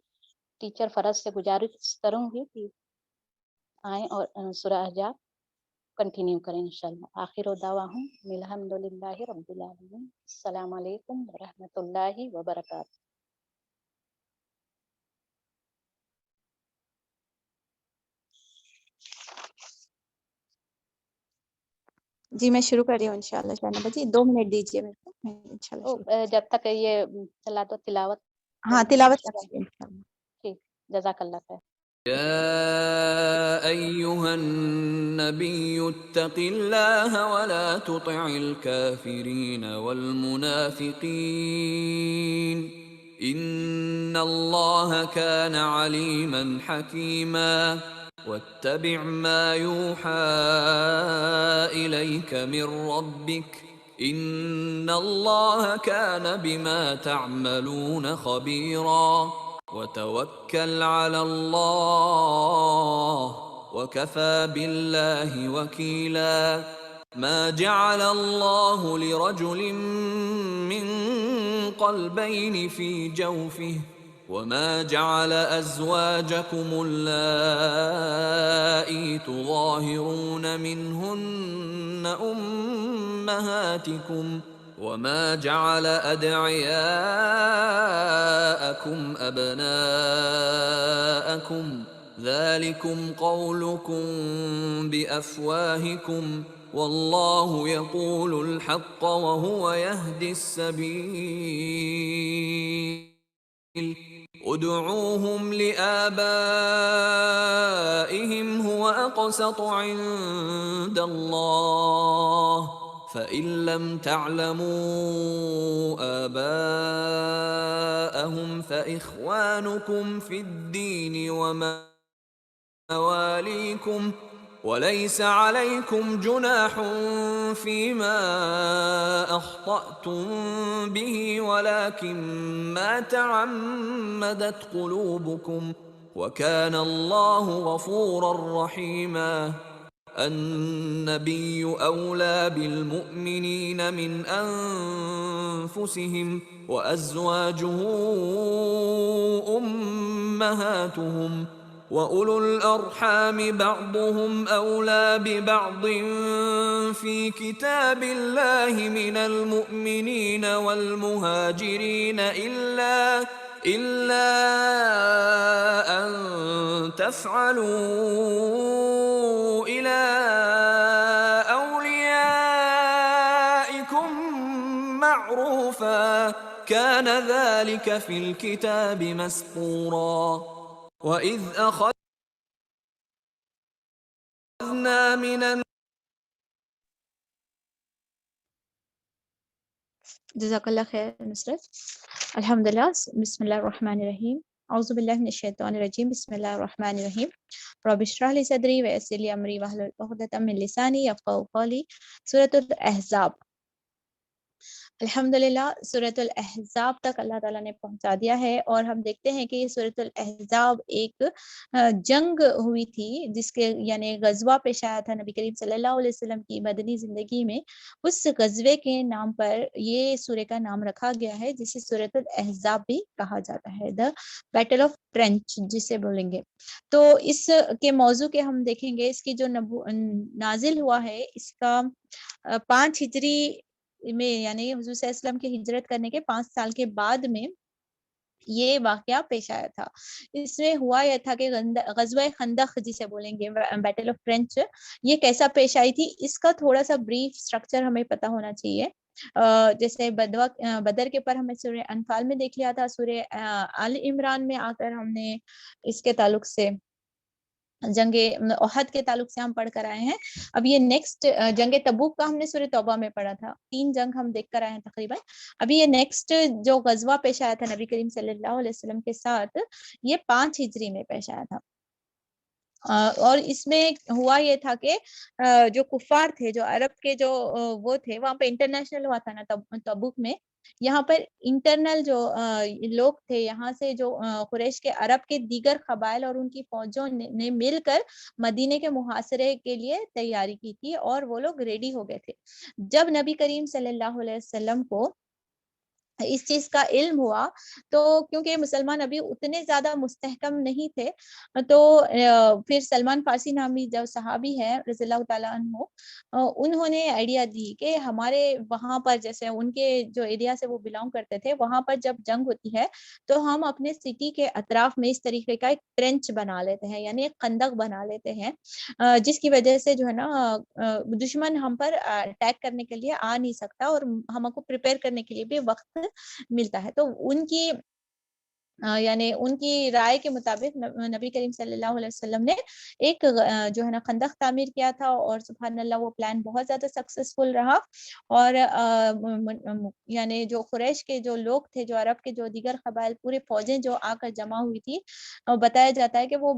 ٹیچر فرض سے گزارش کروں گی کہ آئیں اور سورہ احزاب کنٹینیو کریں انشاءاللہ۔ آخر دعواہم الحمدللہ رب العالمین۔ السلام علیکم ورحمۃ اللہ وبرکاتہ۔ جی میں شروع کر رہی ہوں انشاءاللہ شہناز جی، 2 منٹ دیجیے میرے کو، میں انشاءاللہ شروع جب تک یہ چلا تو تلاوت ہاں تلاوت کیجیے انشاءاللہ۔ ٹھیک، جزاک اللہ خیر۔ يا أيها النبي اتق الله ولا تطع الكافرين والمنافقين إن الله كان عليما حكيما واتبع ما يوحى إليك من ربك إن الله كان بما تعملون خبيرا وتوكل على الله وكفى بالله وكيلا ما جعل الله لرجل من قلبين في جوفه وما جعل أزواجكم اللائي تظاهرون منهن أمهاتكم وما جعل أدعياءكم أبناءكم ذلكم قولكم بأفواهكم والله يقول الحق وهو يهدي السبيل ادعوهم لآبائهم هو أقسط عند الله فإن لم تعلموا آباءهم فإخوانكم في الدين ومواليكم وليس عليكم جناح فيما أخطأتم به ولكن ما تعمدت قلوبكم وكان الله غفورا رحيما النبي أولى بالمؤمنين من أنفسهم وأزواجه أمهاتهم وأولو الأرحام بعضهم أولى ببعض في كتاب الله من المؤمنين والمهاجرين إلا أن تفعلوا إلى أوليائكم معروفا كان ذلك في الكتاب مسطورا وإذ أخذنا من جزاک اللہ خیر نصرت۔ الحمدللہ، بسم اللہ الرحمن الرحیم، اعوذ باللہ من الشیطان الرجیم، بسم اللہ الرحمن الرحیم، رب اشرح لی صدری ویسر لی امری واحلل عقدۃ من لسانی یفقہوا قولی۔ سورۃ الاحزاب۔ الحمدللہ سورۃ الاحزاب تک اللہ تعالیٰ نے پہنچا دیا ہے، اور ہم دیکھتے ہیں کہ یہ سورۃ الاحزاب ایک جنگ ہوئی تھی جس کے یعنی غزوہ پیش آیا تھا نبی کریم صلی اللہ علیہ وسلم کی مدنی زندگی میں۔ اس غزوے کے نام پر یہ سورہ کا نام رکھا گیا ہے، جسے سورۃ الاحزاب بھی کہا جاتا ہے، دا بیٹل آف ٹرینچ جسے بولیں گے۔ تو اس کے موضوع کے ہم دیکھیں گے، اس کی جو نازل ہوا ہے اس کا 5 ہجری میں، یعنی حضور صلی اللہ علیہ وسلم کی ہجرت کرنے کے 5 سال کے بعد میں یہ واقعہ پیش آیا تھا. اس میں ہوا یہ تھا کہ غزوہ خندق جسے بولیں گے، بیٹل آف ٹرینچ، یہ کیسا پیش آئی تھی، اس کا تھوڑا سا بریف سٹرکچر ہمیں پتا ہونا چاہیے. جیسے بدر کے پر ہمیں سورہ انفال میں دیکھ لیا تھا، سورہ آل عمران میں آ کر ہم نے اس کے تعلق سے جنگ احد کے تعلق سے ہم پڑھ کر آئے ہیں. اب یہ نیکسٹ جنگ تبوک کا ہم نے سورہ توبہ میں پڑھا تھا. 3 جنگ ہم دیکھ کر آئے ہیں تقریباً. ابھی یہ نیکسٹ جو غزوہ پیش آیا تھا نبی کریم صلی اللہ علیہ وسلم کے ساتھ، یہ 5 ہجری میں پیش آیا تھا. اور اس میں ہوا یہ تھا کہ جو کفار تھے، جو عرب کے جو وہ تھے، وہاں پہ انٹرنیشنل ہوا تھا نا تبوک میں. یہاں پر انٹرنل جو لوگ تھے یہاں سے، جو قریش کے عرب کے دیگر قبائل اور ان کی فوجوں نے مل کر مدینے کے محاصرے کے لیے تیاری کی تھی، اور وہ لوگ ریڈی ہو گئے تھے. جب نبی کریم صلی اللہ علیہ وسلم کو اس چیز کا علم ہوا، تو کیونکہ مسلمان ابھی اتنے زیادہ مستحکم نہیں تھے، تو پھر سلمان فارسی نامی جو صحابی ہے رضی اللہ تعالیٰ عنہ، انہوں نے آئیڈیا دی کہ ہمارے وہاں پر، جیسے ان کے جو ایریا سے وہ بلانگ کرتے تھے، وہاں پر جب جنگ ہوتی ہے تو ہم اپنے سٹی کے اطراف میں اس طریقے کا ایک ٹرنچ بنا لیتے ہیں، یعنی ایک خندق بنا لیتے ہیں، جس کی وجہ سے جو ہے نا دشمن ہم پر اٹیک کرنے کے لیے آ نہیں سکتا، اور ہم کو پریپیئر کرنے کے لیے بھی وقت ملتا ہے. تو ان کی یعنی ان کی رائے کے مطابق نبی کریم صلی اللہ علیہ وسلم نے ایک جو ہے نا خندق تعمیر کیا تھا، اور سبحان اللہ وہ پلان بہت زیادہ سکسیسفل رہا. اور یعنی جو قریش کے جو لوگ تھے، جو عرب کے جو دیگر قبائل، پورے فوجیں جو آ کر جمع ہوئی تھی، بتایا جاتا ہے کہ وہ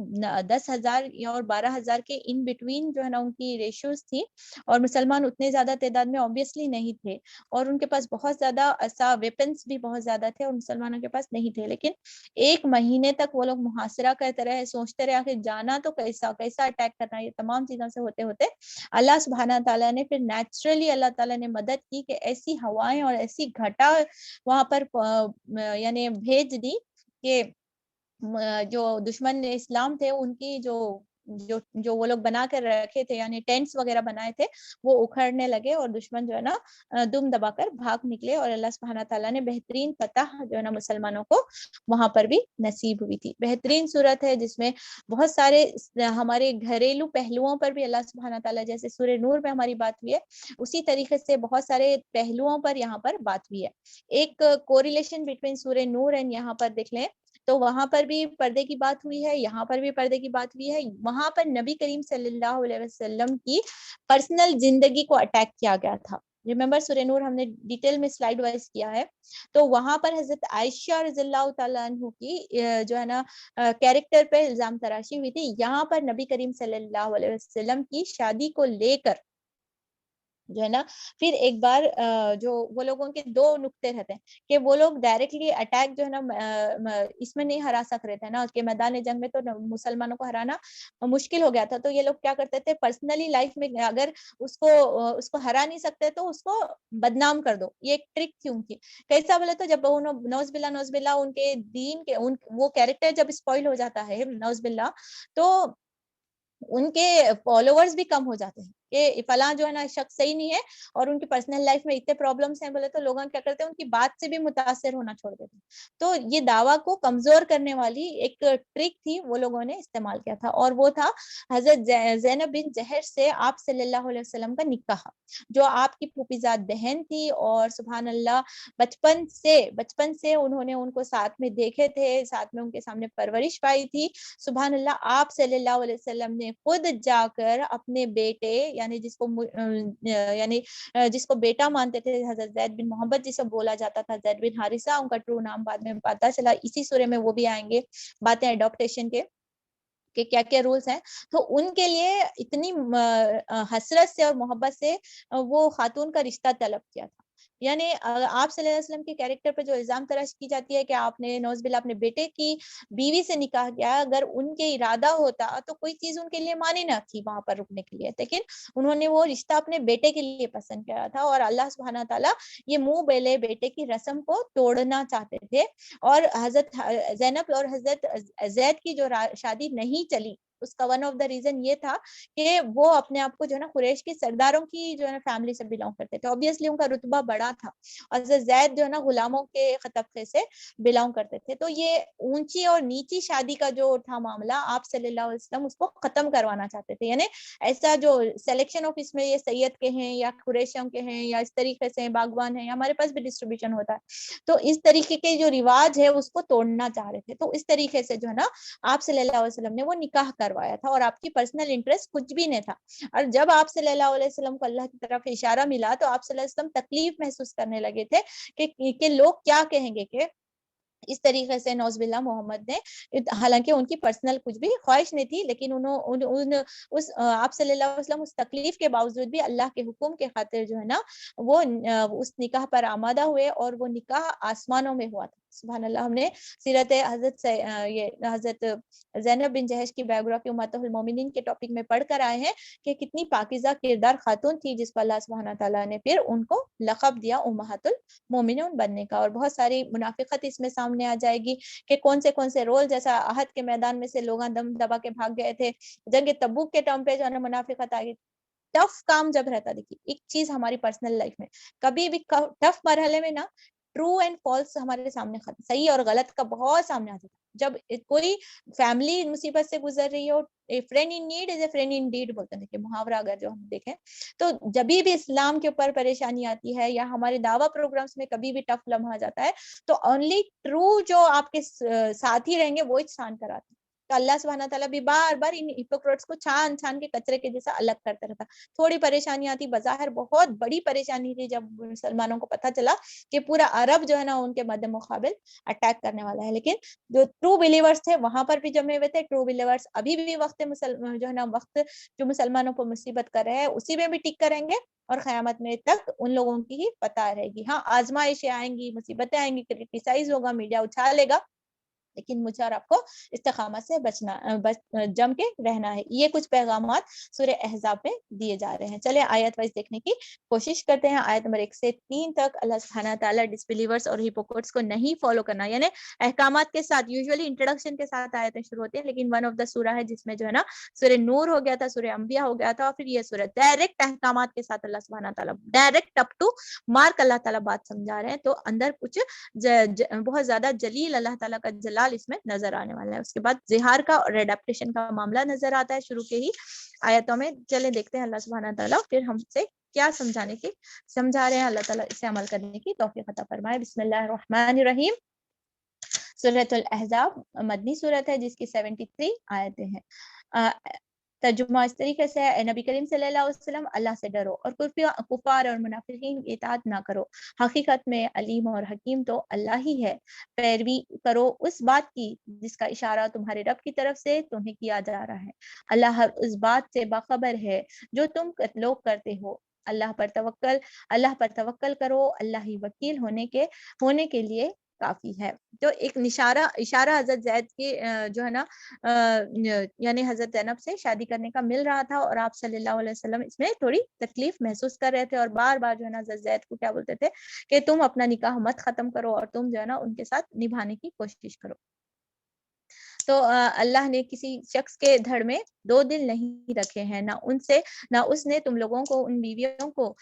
10,000 اور 12,000 کے ان بٹوین جو ہے نا ان کی ریشیوز تھی. اور مسلمان اتنے زیادہ تعداد میں آبویسلی نہیں تھے، اور ان کے پاس بہت زیادہ ایسا ویپنس بھی بہت زیادہ تھے، اور مسلمانوں کے پاس نہیں تھے. لیکن 1 مہینے تک وہ لوگ محاصرہ کرتے رہے، سوچتے رہے کہ جانا تو کیسا اٹیک کرنا. یہ تمام چیزوں سے ہوتے ہوتے اللہ سبحانہ تعالیٰ نے پھر نیچرلی اللہ تعالیٰ نے مدد کی کہ ایسی ہوائیں اور ایسی گھٹا وہاں پر یعنی بھیج دی کہ جو دشمن اسلام تھے، ان کی جو وہ لوگ بنا کر رکھے تھے، یعنی ٹینٹس وغیرہ بنائے تھے، وہ اکھڑنے لگے، اور دشمن جو ہے نا دم دبا کر بھاگ نکلے. اور اللہ سبحانہ تعالیٰ نے بہترین فتح جو ہے نا مسلمانوں کو وہاں پر بھی نصیب ہوئی تھی. بہترین صورت ہے جس میں بہت سارے ہمارے گھریلو پہلوؤں پر بھی اللہ سبحانہ تعالیٰ، جیسے سورہ نور میں ہماری بات ہوئی ہے، اسی طریقے سے بہت سارے پہلوؤں پر یہاں پر بات ہوئی ہے. ایک کوریلیشن بٹوین سورہ نور اینڈ یہاں پر دیکھ لیں تو وہاں پر بھی پردے کی بات ہوئی ہے، یہاں پر بھی پردے کی بات ہوئی ہے. وہاں پر نبی کریم صلی اللہ علیہ وسلم کی پرسنل زندگی کو اٹیک کیا گیا تھا. ریممبر سورہ نور ہم نے ڈیٹیل میں سلائیڈ وائز کیا ہے. تو وہاں پر حضرت عائشہ رضی اللہ تعالیٰ عنہ کی جو ہے نا کیریکٹر پہ الزام تراشی ہوئی تھی. یہاں پر نبی کریم صلی اللہ علیہ وسلم کی شادی کو لے کر جو ہے نا پھر ایک بار جو وہ لوگوں کے 2 نقطے رہتے ہیں کہ وہ لوگ ڈائریکٹلی اٹیک جو ہے نا اس میں نہیں ہرا سک رہے تھے نا، کہ میدان جنگ میں تو مسلمانوں کو ہرانا مشکل ہو گیا تھا. تو یہ لوگ کیا کرتے تھے، پرسنلی لائف میں اگر اس کو ہرا نہیں سکتے تو اس کو بدنام کر دو. یہ ایک ٹرک تھی ان کی. کیسا بولے تو جب نوز باللہ ان کے دین کے وہ کیریکٹر جب اسپوائل ہو جاتا ہے نوز باللہ، تو ان کے فالوورز بھی کم ہو جاتے ہیں کہ فلاں جو ہے نا شخص صحیح نہیں ہے، اور ان کی پرسنل لائف میں اتنے پرابلمس ہیں بولے تو لوگ کیا کرتے ہیں، ان کی بات سے بھی متاثر ہونا چھوڑ دیتے ہیں. تو یہ دعویٰ کو کمزور کرنے والی ایک ٹرک تھی، وہ لوگوں نے استعمال کیا تھا، اور وہ تھا حضرت زینب بن جہش سے آپ صلی اللہ علیہ وسلم کا نکاح، جو آپ کی پھوپھی زاد بہن تھی. اور سبحان اللہ بچپن سے انہوں نے ان کو ساتھ میں دیکھے تھے، ساتھ میں ان کے سامنے پرورش پائی تھی. سبحان اللہ آپ صلی اللہ علیہ وسلم نے خود جا کر اپنے بیٹے، یعنی جس کو بیٹا مانتے تھے، حضرت زید بن محمد جسے بولا جاتا تھا، زید بن حارثہ ان کا ٹرو نام بعد میں پتا چلا، اسی سورے میں وہ بھی آئیں گے باتیں اڈاپٹیشن کے کہ کیا کیا رولز ہیں. تو ان کے لیے اتنی حسرت سے اور محبت سے وہ خاتون کا رشتہ طلب کیا تھا. یعنی آپ صلی اللہ علیہ وسلم کے کیریکٹر پہ جو الزام تراش کی جاتی ہے کہ آپ نے نوز باللہ اپنے بیٹے کی بیوی سے نکاح کیا، اگر ان کے ارادہ ہوتا تو کوئی چیز ان کے لیے مانی نہ تھی وہاں پر رکنے کے لیے، لیکن انہوں نے وہ رشتہ اپنے بیٹے کے لیے پسند کیا تھا. اور اللہ سبحانہ تعالیٰ یہ منہ بیلے بیٹے کی رسم کو توڑنا چاہتے تھے. اور حضرت زینب اور حضرت زید کی جو شادی نہیں چلی، اس کا ون آف دا ریزن یہ تھا کہ وہ اپنے آپ کو جو ہے نا قریش کی سرداروں کی جو ہے نا فیملی سے بلانگ کرتے تھے. obviously ان کا رتبہ بڑا تھا. حضرت زید جو ہے نا غلاموں کے طبقے سے بلانگ کرتے تھے. تو یہ اونچی اور نیچی شادی کا جو تھا معاملہ, آپ صلی اللہ علیہ وسلم اس کو ختم کروانا چاہتے تھے. یعنی ایسا جو سلیکشن آف اس میں یہ سید کے ہیں یا قریشوں کے ہیں یا اس طریقے سے باغبان ہیں, یا ہمارے پاس بھی ڈسٹریبیوشن ہوتا ہے, تو اس طریقے کے جو رواج ہے اس کو توڑنا چاہ رہے تھے. تو اس طریقے سے جو ہے نا آپ صلی اللہ علیہ وسلم نے وہ نکاح کروایا تھا, اور آپ کی پرسنل انٹرسٹ کچھ بھی نہیں تھا. اور جب آپ صلی اللہ علیہ وسلم کو اللہ کی طرف اشارہ ملا تو آپ صلی اللہ علیہ وسلم تکلیف محسوس کرنے لگے تھے کہ لوگ کیا کہیں گے, کہ اس طریقے سے نوز باللہ محمد نے, حالانکہ ان کی پرسنل کچھ بھی خواہش نہیں تھی, لیکن آپ صلی اللہ علیہ وسلم اس تکلیف کے باوجود بھی اللہ کے حکم کے خاطر جو ہے نا وہ اس نکاح پر آمادہ ہوئے, اور وہ نکاح آسمانوں میں ہوا تھا. سبحان اللہ. ہم نے سیرت حضرت زینب بن جہش کی بایوگرافی امہات المومنین کے ٹاپک میں پڑھ کر آئے ہیں کہ کتنی پاکیزہ کردار خاتون تھی, جس کو اللہ سبحانہ تعالیٰ نے پھر ان کو لقب دیا امہات المومنین بننے کا. اور بہت ساری منافقت اس میں سامنے آ جائے گی کہ کون سے رول, جیسا احد کے میدان میں سے لوگ دم دبا کے بھاگ گئے تھے, جنگ تبوک کے ٹائم پہ جو ہے نا منافقت آ گئی. ٹف کام جب رہتا, دیکھیے ایک چیز ہماری پرسنل لائف میں کبھی بھی ٹف مرحلے میں نا ٹرو اینڈ فالس ہمارے سامنے صحیح اور غلط کا بہت سامنے آتا ہے. جب کوئی فیملی مصیبت سے گزر رہی ہو, friend in need is a friend indeed بولتے ہیں, دیکھیں محاورہ اگر جو ہم دیکھیں تو جب بھی اسلام کے اوپر پریشانی آتی ہے یا ہمارے دعویٰ پروگرامز میں کبھی بھی ٹف لمحہ جاتا ہے, تو اونلی ٹرو جو آپ کے ساتھی رہیں گے وہ چھان کر آتے ہیں. تو اللہ سبحانہ تعالیٰ بھی بار بار ان ہپوکریٹس کو چھان چھان کے کچرے کے جیسا الگ کرتا رہتا. تھوڑی پریشانی آتی, بظاہر بہت بڑی پریشانی تھی جب مسلمانوں کو پتا چلا کہ پورا عرب جو ہے نا ان کے مد مقابل اٹیک کرنے والا ہے, لیکن جو ٹرو بلیورز تھے وہاں پر بھی جمے ہوئے تھے. ٹرو بلیورز ابھی بھی جو ہے نا وقت جو مسلمانوں کو مصیبت کر رہے ہیں اسی میں بھی ٹک کریں گے, اور قیامت میں تک ان لوگوں کی ہی پتہ رہے گی. ہاں آزمائشیں آئیں گی, مصیبتیں آئیں گی, کرٹیسائز ہوگا, میڈیا اچھالے گا, لیکن مجھے اور آپ کو استقامت سے جم کے رہنا ہے. یہ کچھ پیغامات سورہ احزاب میں دیے جا رہے ہیں. چلے آیت وائز دیکھنے کی کوشش کرتے ہیں. آیت نمبر 1 سے 3 تک اللہ سبحانہ تعالیٰ ڈسبلیورز اور ہپوکریٹس کو نہیں فالو کرنا, یعنی احکامات کے ساتھ, یوزولی انٹروڈکشن کے ساتھ آیتیں شروع ہوتی ہیں, لیکن ون آف دا سورہ ہے جس میں جو ہے نا سورہ نور ہو گیا تھا, سورہ انبیاء ہو گیا تھا, اور پھر یہ سورہ ڈائریکٹ احکامات کے ساتھ اللہ سبحانہ تعالیٰ ڈائریکٹ اپ ٹو مارک اللہ تعالیٰ بات سمجھا رہے ہیں. تو اندر کچھ بہت زیادہ جلیل اللہ تعالیٰ کا جلال اس میں نظر آنے والا ہے. اس کے بعد زہار کا اور ریڈپٹیشن کا معاملہ نظر آتا ہے شروع کے ہی آیتوں میں. چلے دیکھتے ہیں اللہ سبحانہ تعالیٰ پھر ہم سے کیا سمجھا رہے ہیں. اللہ تعالیٰ اسے عمل کرنے کی توفیق عطا فرمائے. بسم اللہ الرحمن الرحیم. سورۃ الاحزاب مدنی سورت ہے جس کی 73 آیتیں ہیں. ترجمہ اس طریقے سے ہے, اے نبی کریم صلی اللہ علیہ وسلم اللہ سے ڈرو اور کفار اور منافقین کی اطاعت نہ کرو. حقیقت میں علیم اور حکیم تو اللہ ہی ہے. پیروی کرو اس بات کی جس کا اشارہ تمہارے رب کی طرف سے تمہیں کیا جا رہا ہے. اللہ ہر اس بات سے باخبر ہے جو تم لوگ کرتے ہو. اللہ پر توکل کرو, اللہ ہی وکیل ہونے کے لیے کافی ہے. تو ایک اشارہ حضرت زید کی جو ہے نا یعنی حضرت زینب سے شادی کرنے کا مل رہا تھا, اور آپ صلی اللہ علیہ وسلم اس میں تھوڑی تکلیف محسوس کر رہے تھے, اور بار بار جو ہے نا حضرت زید کو کیا بولتے تھے کہ تم اپنا نکاح مت ختم کرو, اور تم جو ہے نا ان کے ساتھ نبھانے کی کوشش کرو. تو اللہ نے کسی شخص کے دھڑ میں 2 دل نہیں رکھے ہیں, نہ اس نے تم لوگوں کو ان بیویوں کو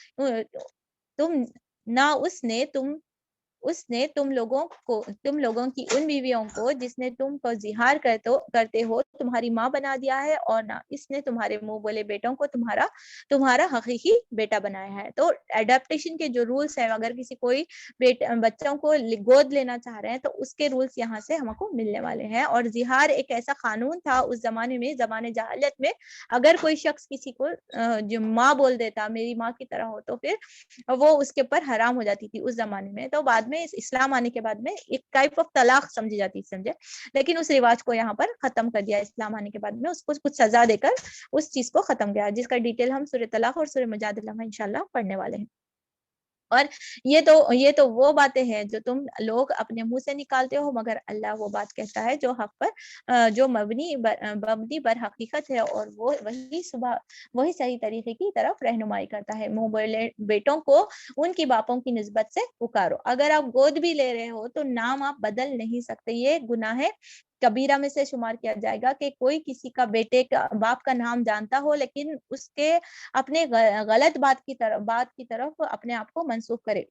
اس نے تم لوگوں کی ان بیویوں کو جس نے تم کو زہار کرتے ہو تمہاری ماں بنا دیا ہے, اور نہ اس نے تمہارے منہ بولے بیٹوں کو تمہارا حقیقی بیٹا بنایا ہے. تو اڈاپٹیشن کے جو رولز ہیں, اگر کوئی بچوں کو گود لینا چاہ رہے ہیں تو اس کے رولز یہاں سے ہم کو ملنے والے ہیں. اور زہار ایک ایسا قانون تھا اس زمانے میں, زمانے جہالت میں, اگر کوئی شخص کسی کو جو ماں بول دیتا میری ماں کی طرح ہو, تو پھر وہ اس کے اوپر حرام ہو جاتی تھی اس زمانے میں. تو بعد میں اسلام آنے کے بعد میں ایک ٹائپ آف طلاق سمجھی جاتی ہے, سمجھے, لیکن اس رواج کو یہاں پر ختم کر دیا. اسلام آنے کے بعد میں اس کو کچھ سزا دے کر اس چیز کو ختم کیا, جس کا ڈیٹیل ہم سورہ طلاق اور سورہ مجادلہ میں انشاءاللہ پڑھنے والے ہیں. اور یہ تو وہ باتیں ہیں جو تم لوگ اپنے منہ سے نکالتے ہو, مگر اللہ وہ بات کہتا ہے جو حق پر جو مبنی بر حقیقت ہے, اور وہ وہی صحیح طریقے کی طرف رہنمائی کرتا ہے. منہ بولے بیٹوں کو ان کی باپوں کی نسبت سے پکارو. اگر آپ گود بھی لے رہے ہو تو نام آپ بدل نہیں سکتے, یہ گناہ ہے کبیرہ میں سے شمار کیا جائے گا کہ کوئی کسی کا بیٹے کا باپ کا نام جانتا ہو لیکن اس کے اپنے غلط بات کی طرف اپنے آپ کو منسوخ کرے۔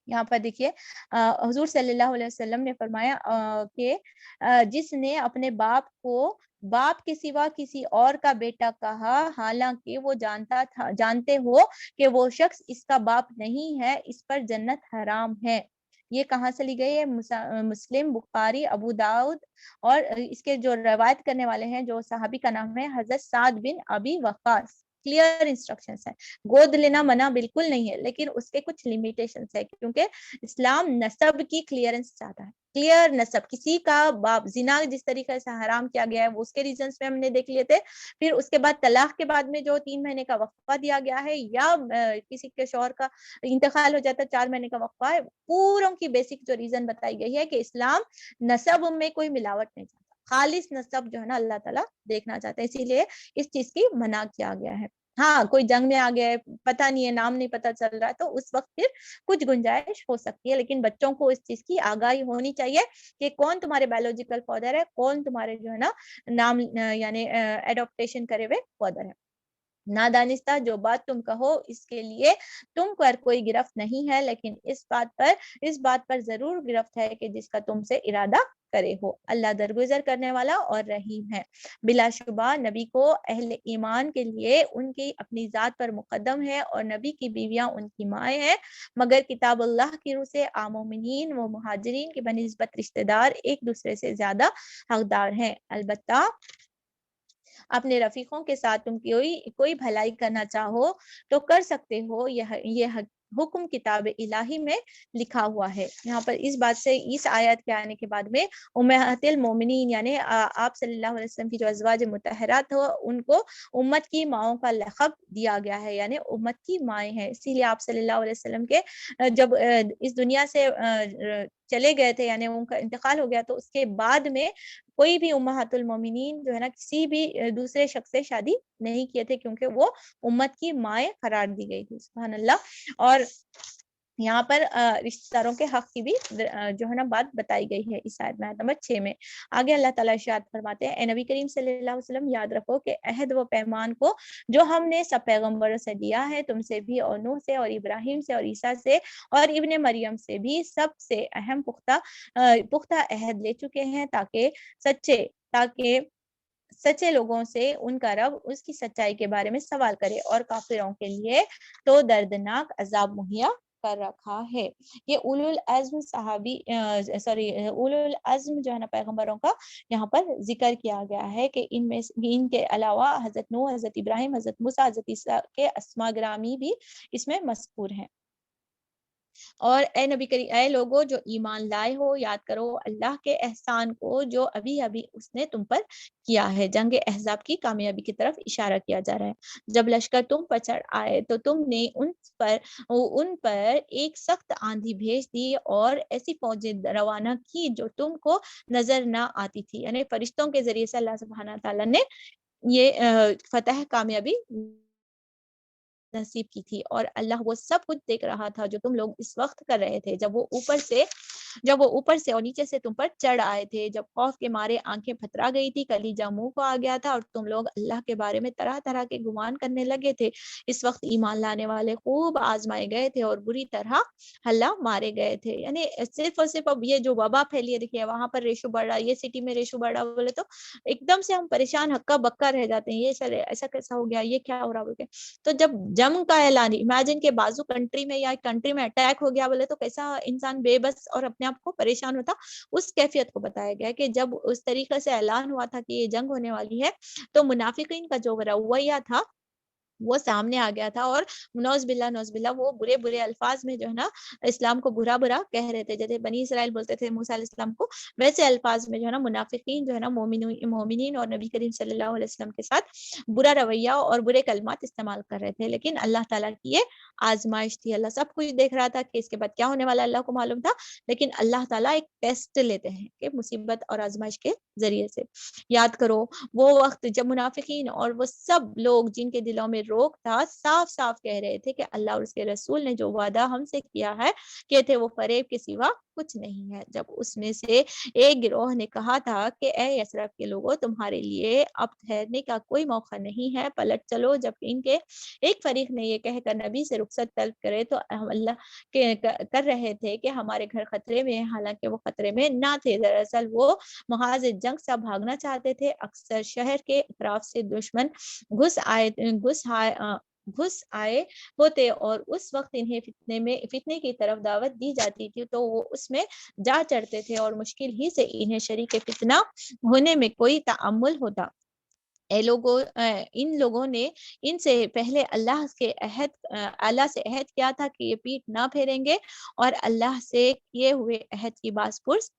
یہاں پر دیکھیے حضور صلی اللہ علیہ وسلم نے فرمایا کہ جس نے اپنے باپ کو باپ کے سوا کسی اور کا بیٹا کہا حالانکہ وہ جانتے ہو کہ وہ شخص اس کا باپ نہیں ہے، اس پر جنت حرام ہے۔ یہ کہاں سے لی گئی ہے؟ مسلم، بخاری، ابو داؤد، اور اس کے جو روایت کرنے والے ہیں جو صحابی کا نام ہے حضرت سعد بن ابی وقاص۔ کلیئر انسٹرکشنز ہے، گود لینا منع بالکل نہیں ہے لیکن اس کے کچھ لیمیٹیشنز ہے، کیونکہ اسلام نسب کی کلیئرنس چاہتا ہے۔ کلیئر نسب، کسی کا باپ، زنا جس طریقے سے حرام کیا گیا ہے وہ اس کے ریزنز میں ہم نے دیکھ لیے تھے۔ پھر اس کے بعد طلاق کے بعد میں جو 3 مہینے کا وقفہ دیا گیا ہے، یا کسی کے شوہر کا انتقال ہو جاتا ہے 4 مہینے کا وقفہ ہے، پوروں کی بیسک جو ریزن بتائی گئی ہے کہ اسلام نسب میں کوئی ملاوٹ نہیں چاہتا، خالص نسب جو ہے نا اللہ تعالیٰ دیکھنا چاہتا ہے، اسی لیے اس چیز کی منع کیا گیا ہے۔ ہاں کوئی جنگ میں آ گیا ہے، پتہ نہیں ہے، نام نہیں پتہ چل رہا ہے، تو اس وقت پھر کچھ گنجائش ہو سکتی ہے، لیکن بچوں کو اس چیز کی آگاہی ہونی چاہیے کہ کون تمہارے بایولوجیکل فادر ہے، کون تمہارے جو ہے نا نام یعنی ایڈاپٹیشن کرے ہوئے فادر ہے۔ نادانستہ جو بات تم کہو اس کے لیے تم پر کوئی گرفت نہیں ہے، لیکن اس بات پر ضرور گرفت ہے کہ جس کا تم سے ارادہ کرے ہو۔ اللہ درگزر کرنے والا اور رحیم ہے۔ بلا شبہ نبی کو اہل ایمان کے لیے ان کی اپنی ذات پر مقدم ہے اور نبی کی بیویاں ان کی مائیں ہیں، مگر کتاب اللہ کی روح سے عام مومنین و مہاجرین کی بنسبت رشتہ دار ایک دوسرے سے زیادہ حقدار ہیں۔ البتہ اپنے رفیقوں کے ساتھ تم کوئی بھلائی کرنا چاہو تو کر سکتے ہو، یہ حکم کتاب الہی میں لکھا ہوا ہے۔ یہاں پر اس بات سے اس آیت کے آنے کے بعد میں امہات المومنین یعنی آپ صلی اللہ علیہ وسلم کی جو ازواج مطہرات ہو ان کو امت کی ماؤں کا لقب دیا گیا ہے، یعنی امت کی مائیں ہیں۔ اسی لیے آپ صلی اللہ علیہ وسلم کے جب اس دنیا سے چلے گئے تھے، یعنی ان کا انتقال ہو گیا، تو اس کے بعد میں کوئی بھی امہات المومنین جو ہے نا کسی بھی دوسرے شخص سے شادی نہیں کیے تھے، کیونکہ وہ امت کی مائیں قرار دی گئی تھی۔ سبحان اللہ۔ اور یہاں پر رشتہ داروں کے حق کی بھی جو ہے نا بات بتائی گئی ہے اس آیت میں، آیت نمبر 6 میں۔ آگے اللہ تعالیٰ ارشاد فرماتے ہیں، اے نبی کریم صلی اللہ علیہ وسلم یاد رکھو کہ عہد و پیمان کو جو ہم نے سب پیغمبروں سے دیا ہے، تم سے بھی اور نوح سے اور ابراہیم سے اور عیسیٰ سے اور ابن مریم سے بھی سب سے اہم پختہ عہد لے چکے ہیں، تاکہ سچے لوگوں سے ان کا رب اس کی سچائی کے بارے میں سوال کرے، اور کافروں کے لیے تو دردناک عذاب مہیا کر رکھا ہے۔ یہ اولو العزم جو ہے نا پیغمبروں کا یہاں پر ذکر کیا گیا ہے کہ ان کے علاوہ حضرت نوح، حضرت ابراہیم، حضرت موسیٰ، حضرت عیسیٰ کے اسماء گرامی بھی اس میں مذکور ہیں۔ اور اے نبی کریم، اے لوگو جو ایمان لائے ہو، یاد کرو اللہ کے احسان کو جو ابھی ابھی اس نے تم پر کیا ہے۔ جنگ احزاب کی کامیابی کی طرف اشارہ کیا جا رہا ہے۔ جب لشکر تم پر چڑھ آئے تو تم نے ان پر ایک سخت آندھی بھیج دی اور ایسی فوجیں روانہ کی جو تم کو نظر نہ آتی تھی، یعنی فرشتوں کے ذریعے سے اللہ سبحانہ تعالیٰ نے یہ فتح کامیابی نصیب کی تھی، اور اللہ وہ سب کچھ دیکھ رہا تھا جو تم لوگ اس وقت کر رہے تھے جب وہ اوپر سے اور نیچے سے تم پر چڑھ آئے تھے، جب خوف کے مارے آنکھیں پھترا گئی تھی، کلیجہ منہ کو آ گیا تھا اور تم لوگ اللہ کے بارے میں طرح طرح کے گمان کرنے لگے تھے۔ اس وقت ایمان لانے والے خوب آزمائے گئے تھے اور بری طرح ہلا مارے گئے تھے، یعنی صرف اور صرف اب یہ جو وبا پھیلی ہے، دیکھیے وہاں پر ریشو بڑھ رہا، یہ سٹی میں ریشو بڑھ رہا بولے تو ایک دم سے ہم پریشان ہکا بکا رہ جاتے ہیں، یہ سر ایسا کیسا ہو گیا، یہ کیا ہو رہا بول کے۔ تو جب جنگ کا اعلان، امیجن کے بازو کنٹری میں یا کنٹری میں اٹیک ہو گیا بولے تو کیسا انسان بے بس اور اپنے آپ کو پریشان ہوتا، اس کیفیت کو بتایا گیا کہ جب اس طریقے سے اعلان ہوا تھا کہ یہ جنگ ہونے والی ہے، تو منافقین کا جو رویہ تھا وہ سامنے آ گیا تھا، اور نوز باللہ وہ برے برے الفاظ میں جو ہے نا اسلام کو برا کہہ رہے تھے، جیسے بنی اسرائیل بولتے تھے موسیٰ علیہ السلام کو، ویسے الفاظ میں جو ہے نا منافقین جو ہے نا مومنین اور نبی کریم صلی اللہ علیہ وسلم کے ساتھ برا رویہ اور برے کلمات استعمال کر رہے تھے، لیکن اللہ تعالیٰ کی یہ آزمائش تھی۔ اللہ سب کچھ دیکھ رہا تھا کہ اس کے بعد کیا ہونے والا اللہ کو معلوم تھا، لیکن اللہ تعالیٰ ایک ٹیسٹ لیتے ہیں کہ مصیبت اور آزمائش کے ذریعے سے۔ یاد کرو وہ وقت جب منافقین اور وہ سب لوگ جن کے دلوں میں روک تھا صاف صاف کہہ رہے تھے کہ اللہ اور اس کے رسول نے جو وعدہ ہم سے کیا ہے کہ تھے وہ فریب کے سوا کچھ نہیں ہے۔ جب اس میں سے ایک گروہ نے کہا تھا کہ اے یثرب کے لوگوں، تمہارے لیے اب ٹھہرنے کا کوئی موقع نہیں ہے، پلٹ چلو، جب ان کے ایک فریق نے یہ کہہ کر نبی سے رخصت طلب کرے تو ہم اللہ کے کر رہے تھے کہ ہمارے گھر خطرے میں ہیں، حالانکہ وہ خطرے میں نہ تھے، دراصل وہ محاذ جنگ سے بھاگنا چاہتے تھے۔ اکثر شہر کے اطراف سے دشمن گھس آئے ہوتے اور اس وقت انہیں فتنے کی طرف دعوت دی جاتی تھی تو وہ اس میں جا چڑھتے تھے اور مشکل ہی سے انہیں شریک فتنہ ہونے میں کوئی تعمل ہوتا۔ ان لوگوں نے ان سے پہلے اللہ سے عہد کیا تھا کہ یہ پیٹھ نہ پھیریں گے اور اللہ سے کیے ہوئے عہد کی باز پرس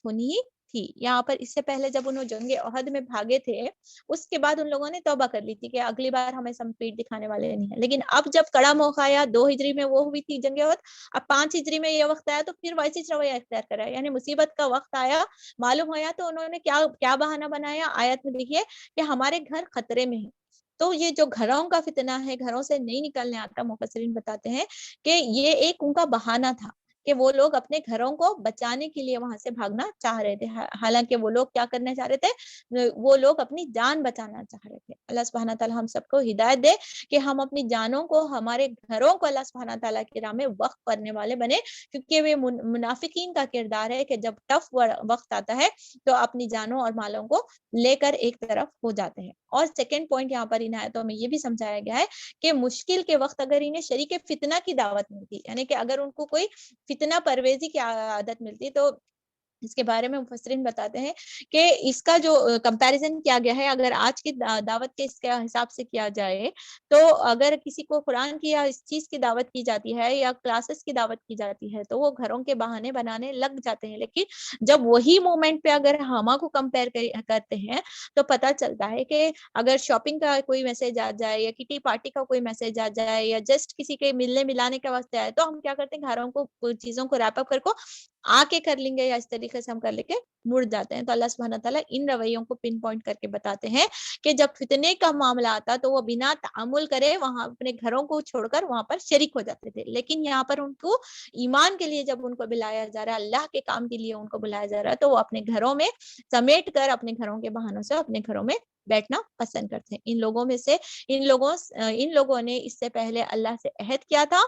ہونی ہی تھی۔ یہاں پر اس سے پہلے جب انہوں جنگ احد میں بھاگے تھے، اس کے بعد ان لوگوں نے توبہ کر لی تھی کہ اگلی بار ہمیں سم پیٹ دکھانے والے نہیں ہیں، لیکن اب جب کڑا موقع آیا، 2 ہجری میں وہ ہوئی تھی جنگ احد، اب 5 ہجری میں یہ وقت آیا تو پھر ویسے رویہ اختیار کرا، یعنی مصیبت کا وقت آیا، معلوم ہوا تو انہوں نے کیا بہانہ بنایا، آیت میں دیکھیے کہ ہمارے گھر خطرے میں ہیں۔ تو یہ جو گھروں کا فتنہ ہے، گھروں سے نہیں نکلنے آتا، مفسرین بتاتے ہیں کہ یہ ایک ان کا بہانہ تھا کہ وہ لوگ اپنے گھروں کو بچانے کے لیے وہاں سے بھاگنا چاہ رہے تھے، حالانکہ وہ لوگ کیا کرنا چاہ رہے تھے، وہ لوگ اپنی جان بچانا چاہ رہے تھے۔ اللہ سبحانہ تعالیٰ ہم سب کو ہدایت دے کہ ہم اپنی جانوں کو، ہمارے گھروں کو اللہ سبحانہ تعالیٰ کی راہ میں وقف کرنے والے بنے، کیونکہ وہ منافقین کا کردار ہے کہ جب ٹف وقت آتا ہے تو اپنی جانوں اور مالوں کو لے کر ایک طرف ہو جاتے ہیں۔ اور سیکنڈ پوائنٹ یہاں پر ان آیتوں میں یہ بھی سمجھایا گیا ہے کہ مشکل کے وقت اگر انہیں شریک فتنہ کی دعوت ملتی، یعنی کہ اگر ان کو کوئی فتنہ پرویزی کی عادت ملتی، تو اس کے بارے میں مفسرین بتاتے ہیں کہ اس کا جو کمپیریزن کیا گیا ہے، اگر آج کی دعوت کے اس کے حساب سے کیا جائے تو اگر کسی کو قرآن کی یا اس چیز کی دعوت کی جاتی ہے یا کلاسز کی دعوت کی جاتی ہے تو وہ گھروں کے بہانے بنانے لگ جاتے ہیں، لیکن جب وہی مومنٹ پہ اگر ہما کو کمپیئر کرتے ہیں تو پتہ چلتا ہے کہ اگر شاپنگ کا کوئی میسج آ جائے یا کٹی پارٹی کا کوئی میسج آ جائے یا جسٹ کسی کے ملنے ملانے کے واسطے آئے تو ہم کیا کرتے ہیں، گھروں کو چیزوں کو ریپ اپ آ کے کر لیں گے یا اس طریقے سے ہم کر لے کے مڑ جاتے ہیں۔ تو اللہ سبحانہ تعالیٰ ان رویوں کو پن پوائنٹ کر کے بتاتے ہیں کہ جب فتنے کا معاملہ آتا تو وہ بنا تعامل کرے وہاں اپنے گھروں کو چھوڑ کر وہاں پر شریک ہو جاتے تھے، لیکن یہاں پر ان کو ایمان کے لیے جب ان کو بلایا جا رہا ہے، اللہ کے کام کے لیے ان کو بلایا جا رہا ہے، تو وہ اپنے گھروں میں سمیٹ کر اپنے گھروں کے بہانوں سے اپنے گھروں میں بیٹھنا پسند کرتے ہیں۔ ان لوگوں نے اس سے پہلے اللہ سے عہد کیا تھا،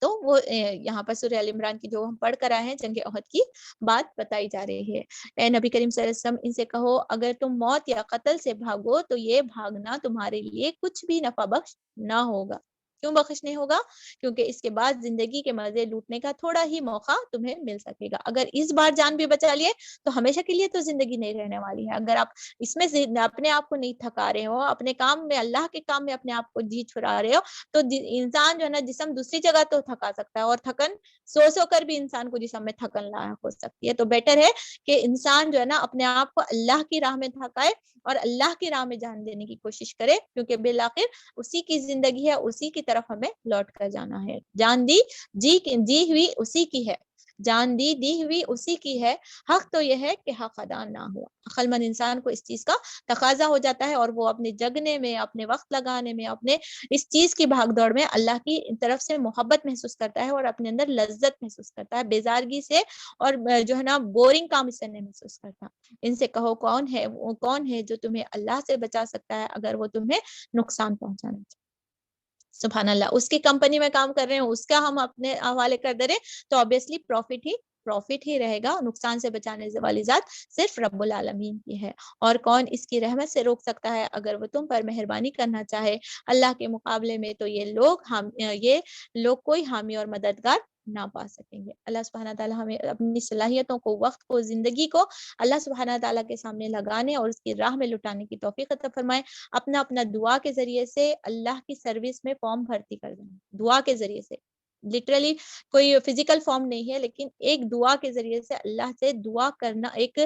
تو وہ یہاں پر سورہ ال عمران کی جو ہم پڑھ کر آئے ہیں جنگ احد کی بات بتائی جا رہی ہے۔ اے نبی کریم صلی اللہ علیہ وسلم، ان سے کہو اگر تم موت یا قتل سے بھاگو تو یہ بھاگنا تمہارے لیے کچھ بھی نفع بخش نہ ہوگا۔ کیوں بخش نہیں ہوگا؟ کیونکہ اس کے بعد زندگی کے مزے لوٹنے کا تھوڑا ہی موقع تمہیں مل سکے گا۔ اگر اس بار جان بھی بچا لیے تو ہمیشہ کے لیے تو زندگی نہیں رہنے والی ہے۔ اگر آپ اس میں اپنے آپ کو نہیں تھکا رہے ہو، اپنے کام میں، اللہ کے کام میں اپنے آپ کو جی چھڑا رہے ہو، تو انسان جو ہے نا، جسم دوسری جگہ تو تھکا سکتا ہے، اور تھکن سو کر بھی انسان کو جسم میں تھکن لاحق ہو سکتی ہے۔ تو بیٹر ہے کہ انسان جو ہے نا اپنے آپ کو اللہ کی راہ میں تھکائے اور اللہ کی راہ میں جان دینے کی کوشش کرے، کیونکہ بالآخر اسی کی زندگی ہے، اسی کی طرف ہمیں لوٹ کر جانا ہے۔ جان دی ہوئی اسی کی ہے، جان دی ہوئی اسی کی ہے، حق تو یہ ہے کہ حق ادا نہ ہوا۔ عقل مند انسان کو اس چیز کا تقاضا ہو جاتا ہے اور وہ اپنے جگنے میں، اپنے وقت لگانے میں، اپنے اس چیز کی بھاگ دوڑ میں اللہ کی طرف سے محبت محسوس کرتا ہے اور اپنے اندر لذت محسوس کرتا ہے، بیزارگی سے اور جو ہے نا بورنگ کام اس سے نہیں محسوس کرتا۔ ان سے کہو کون ہے جو تمہیں اللہ سے بچا سکتا ہے اگر وہ تمہیں نقصان پہنچانا چاہے۔ سبحان اللہ، اس کی کمپنی میں کام کر رہے ہیں، اس کا ہم اپنے حوالے کر دے رہے تو obviously پروفٹ ہی رہے گا۔ نقصان سے بچانے والی ذات صرف رب العالمین کی ہے، اور کون اس کی رحمت سے روک سکتا ہے اگر وہ تم پر مہربانی کرنا چاہے۔ اللہ کے مقابلے میں تو یہ لوگ کوئی حامی اور مددگار نہ پا سکیں گے۔ اللہ سبحانہ تعالیٰ ہمیں اپنی صلاحیتوں کو، وقت کو، زندگی کو اللہ سبحانہ تعالیٰ کے سامنے لگانے اور اس کی راہ میں لٹانے کی توفیق عطا فرمائے۔ اپنا دعا کے ذریعے سے اللہ کی سروس میں فارم بھرتی کر دینا، دعا کے ذریعے سے، لٹرلی کوئی فزیکل فارم نہیں ہے، لیکن ایک دعا کے ذریعے سے اللہ سے دعا کرنا، ایک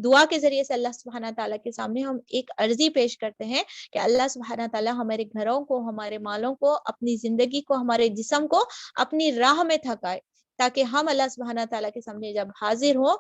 دعا کے ذریعے سے اللہ سبحانہ تعالیٰ کے سامنے ہم ایک عرضی پیش کرتے ہیں کہ اللہ سبحانہ تعالیٰ ہمارے گھروں کو، ہمارے مالوں کو، اپنی زندگی کو، ہمارے جسم کو اپنی راہ میں تھکائے، تاکہ ہم اللہ سبحانہ تعالیٰ کے سامنے جب حاضر ہوں،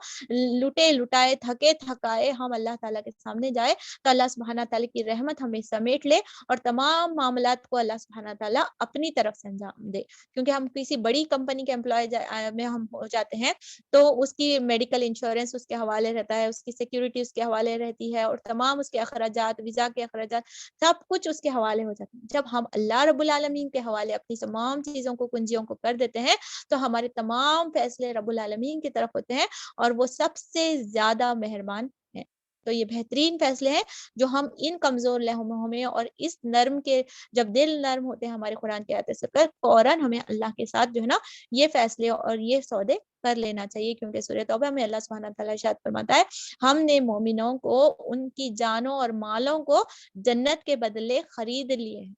لٹے لٹائے تھکے تھکائے ہم اللہ تعالیٰ کے سامنے جائے، تو اللہ سبحانہ تعالیٰ کی رحمت ہمیں سمیٹ لے اور تمام معاملات کو اللہ سبحانہ تعالیٰ اپنی طرف سے انجام دے. کیونکہ ہم کسی بڑی کمپنی کے امپلائی میں ہم ہو جاتے ہیں تو اس کی میڈیکل انشورنس اس کے حوالے رہتا ہے، اس کی سیکیورٹی اس کے حوالے رہتی ہے، اور تمام اس کے اخراجات، ویزا کے اخراجات، سب کچھ اس کے حوالے ہو جاتے ہیں. جب ہم اللہ رب العالمین کے حوالے اپنی تمام چیزوں کو، کنجیوں کو کر دیتے ہیں، تو ہمارے تمام فیصلے رب العالمین کی طرف ہوتے ہیں اور وہ سب سے زیادہ مہربان ہیں. تو یہ بہترین فیصلے ہیں جو ہم ان کمزور لمحوں میں اور اس نرم کے، جب دل نرم ہوتے ہیں ہمارے قرآن کی آیتیں سن کر، فوراً ہمیں اللہ کے ساتھ جو ہے نا یہ فیصلے اور یہ سودے کر لینا چاہیے. کیونکہ سورہ توبہ میں اللہ سبحانہ تعالیٰ ارشاد فرماتا ہے، ہم نے مومنوں کو ان کی جانوں اور مالوں کو جنت کے بدلے خرید لیے ہیں.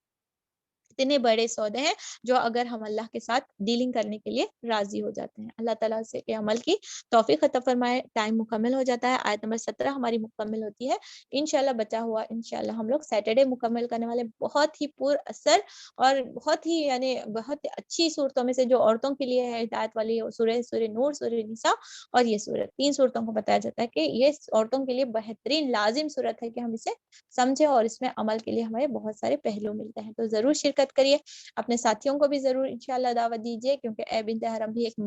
اتنے بڑے سودے ہیں جو اگر ہم اللہ کے ساتھ ڈیلنگ کرنے کے لیے راضی ہو جاتے ہیں. اللہ تعالیٰ سے کے عمل کی توفیق عطا فرمائے. ٹائم مکمل ہو جاتا ہے، آیت نمبر 17 ہماری مکمل ہوتی ہے. انشاءاللہ بچا ہوا انشاءاللہ ہم لوگ سیٹرڈے مکمل کرنے والے. بہت ہی پر اثر اور بہت ہی یعنی بہت اچھی صورتوں میں سے جو عورتوں کے لیے ہے ہدایت والی سورہ نور، سورہ نساء اور یہ سورت، 3 صورتوں کو بتایا جاتا ہے کہ یہ عورتوں کے لیے بہترین لازم صورت ہے کہ ہم اسے سمجھے اور اس میں عمل کے لیے ہمیں بہت سارے پہلو ملتے ہیں. تو ضرور شرکت کریے، اپنے ساتھیوں کو بھی ضرور انشاءاللہ دعوت دیجیے، کیونکہ اے بنت حرم بھی ایک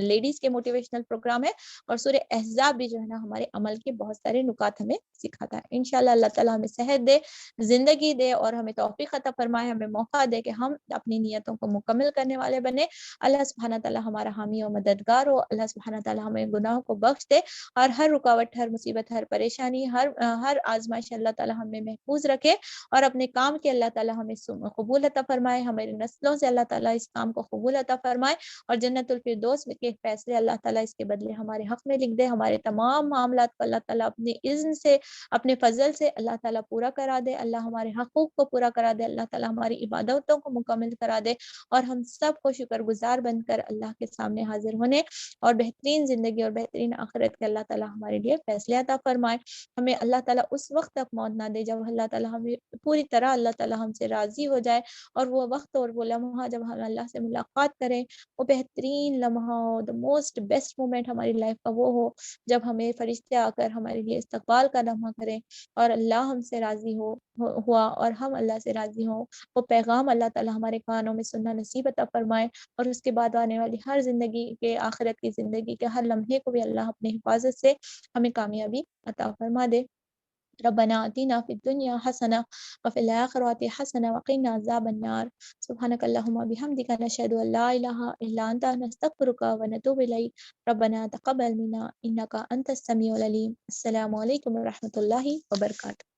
لیڈیز کے موٹیویشنل پروگرام ہے، اور سورہ احزاب بھی جو ہے نا ہمارے عمل کے بہت سارے نکات ہمیں سکھاتا ہے. انشاءاللہ اللہ تعالیٰ ہمیں صحت دے، زندگی دے اور ہمیں توفیق عطا فرمائے، ہمیں موقع دے کہ ہم اپنی نیتوں کو مکمل کرنے والے بنے. اللہ سبحانہ تعالیٰ ہمارا حامی و مددگار ہو. اللہ سبحانہ تعالیٰ ہمیں گناہوں کو بخش دے اور ہر رکاوٹ، ہر مصیبت، ہر پریشانی، ہر آزمائش اللہ تعالیٰ ہمیں محفوظ رکھے اور اپنے کام کے اللہ تعالیٰ ہمیں قبول عطا فرمائے. ہماری نسلوں سے اللہ تعالیٰ اس کام کو قبول عطا فرمائے اور جنت الفردوس کے فیصلے اللہ تعالیٰ اس کے بدلے ہمارے حق میں لکھ دے. ہمارے تمام معاملات کو اللہ تعالیٰ اپنے اذن سے، اپنے فضل سے اللہ تعالیٰ پورا کرا دے. اللہ ہمارے حقوق کو پورا کرا دے. اللہ تعالیٰ ہماری عبادتوں کو مکمل کرا دے اور ہم سب کو شکر گزار بن کر اللہ کے سامنے حاضر ہونے اور بہترین زندگی اور بہترین آخرت کے اللہ تعالیٰ ہمارے لیے فیصلے عطا فرمائے. ہمیں اللہ تعالیٰ اس وقت تک موت نہ دے جب اللہ تعالیٰ ہمیں پوری طرح اللہ تعالیٰ ہم سے راضی ہو جائے، اور وہ وقت اور وہ لمحہ جب ہم اللہ سے ملاقات کریں وہ بہترین لمحہ ہو، دا موسٹ بیسٹ مومنٹ ہماری لائف کا وہ ہو جب ہمیں فرشتے آ کر ہمارے لیے استقبال کا لمحہ کریں اور اللہ ہم سے راضی ہوا اور ہم اللہ سے راضی ہوں. وہ پیغام اللہ تعالیٰ ہمارے کانوں میں سننا نصیب عطا فرمائے اور اس کے بعد آنے والی ہر زندگی کے، آخرت کی زندگی کے ہر لمحے کو بھی اللہ اپنے حفاظت سے ہمیں کامیابی عطا فرما دے. ربنا آتنا في الدنيا حسنة وفي الآخرة حسنة وقنا عذاب النار. سبحانك اللهم وبحمدك نشهد أن لا إله إلا أنت نستغفرك ونتوب إليك. ربنا تقبل منا إنك أنت السميع العليم. السلام عليكم ورحمة الله وبركاته.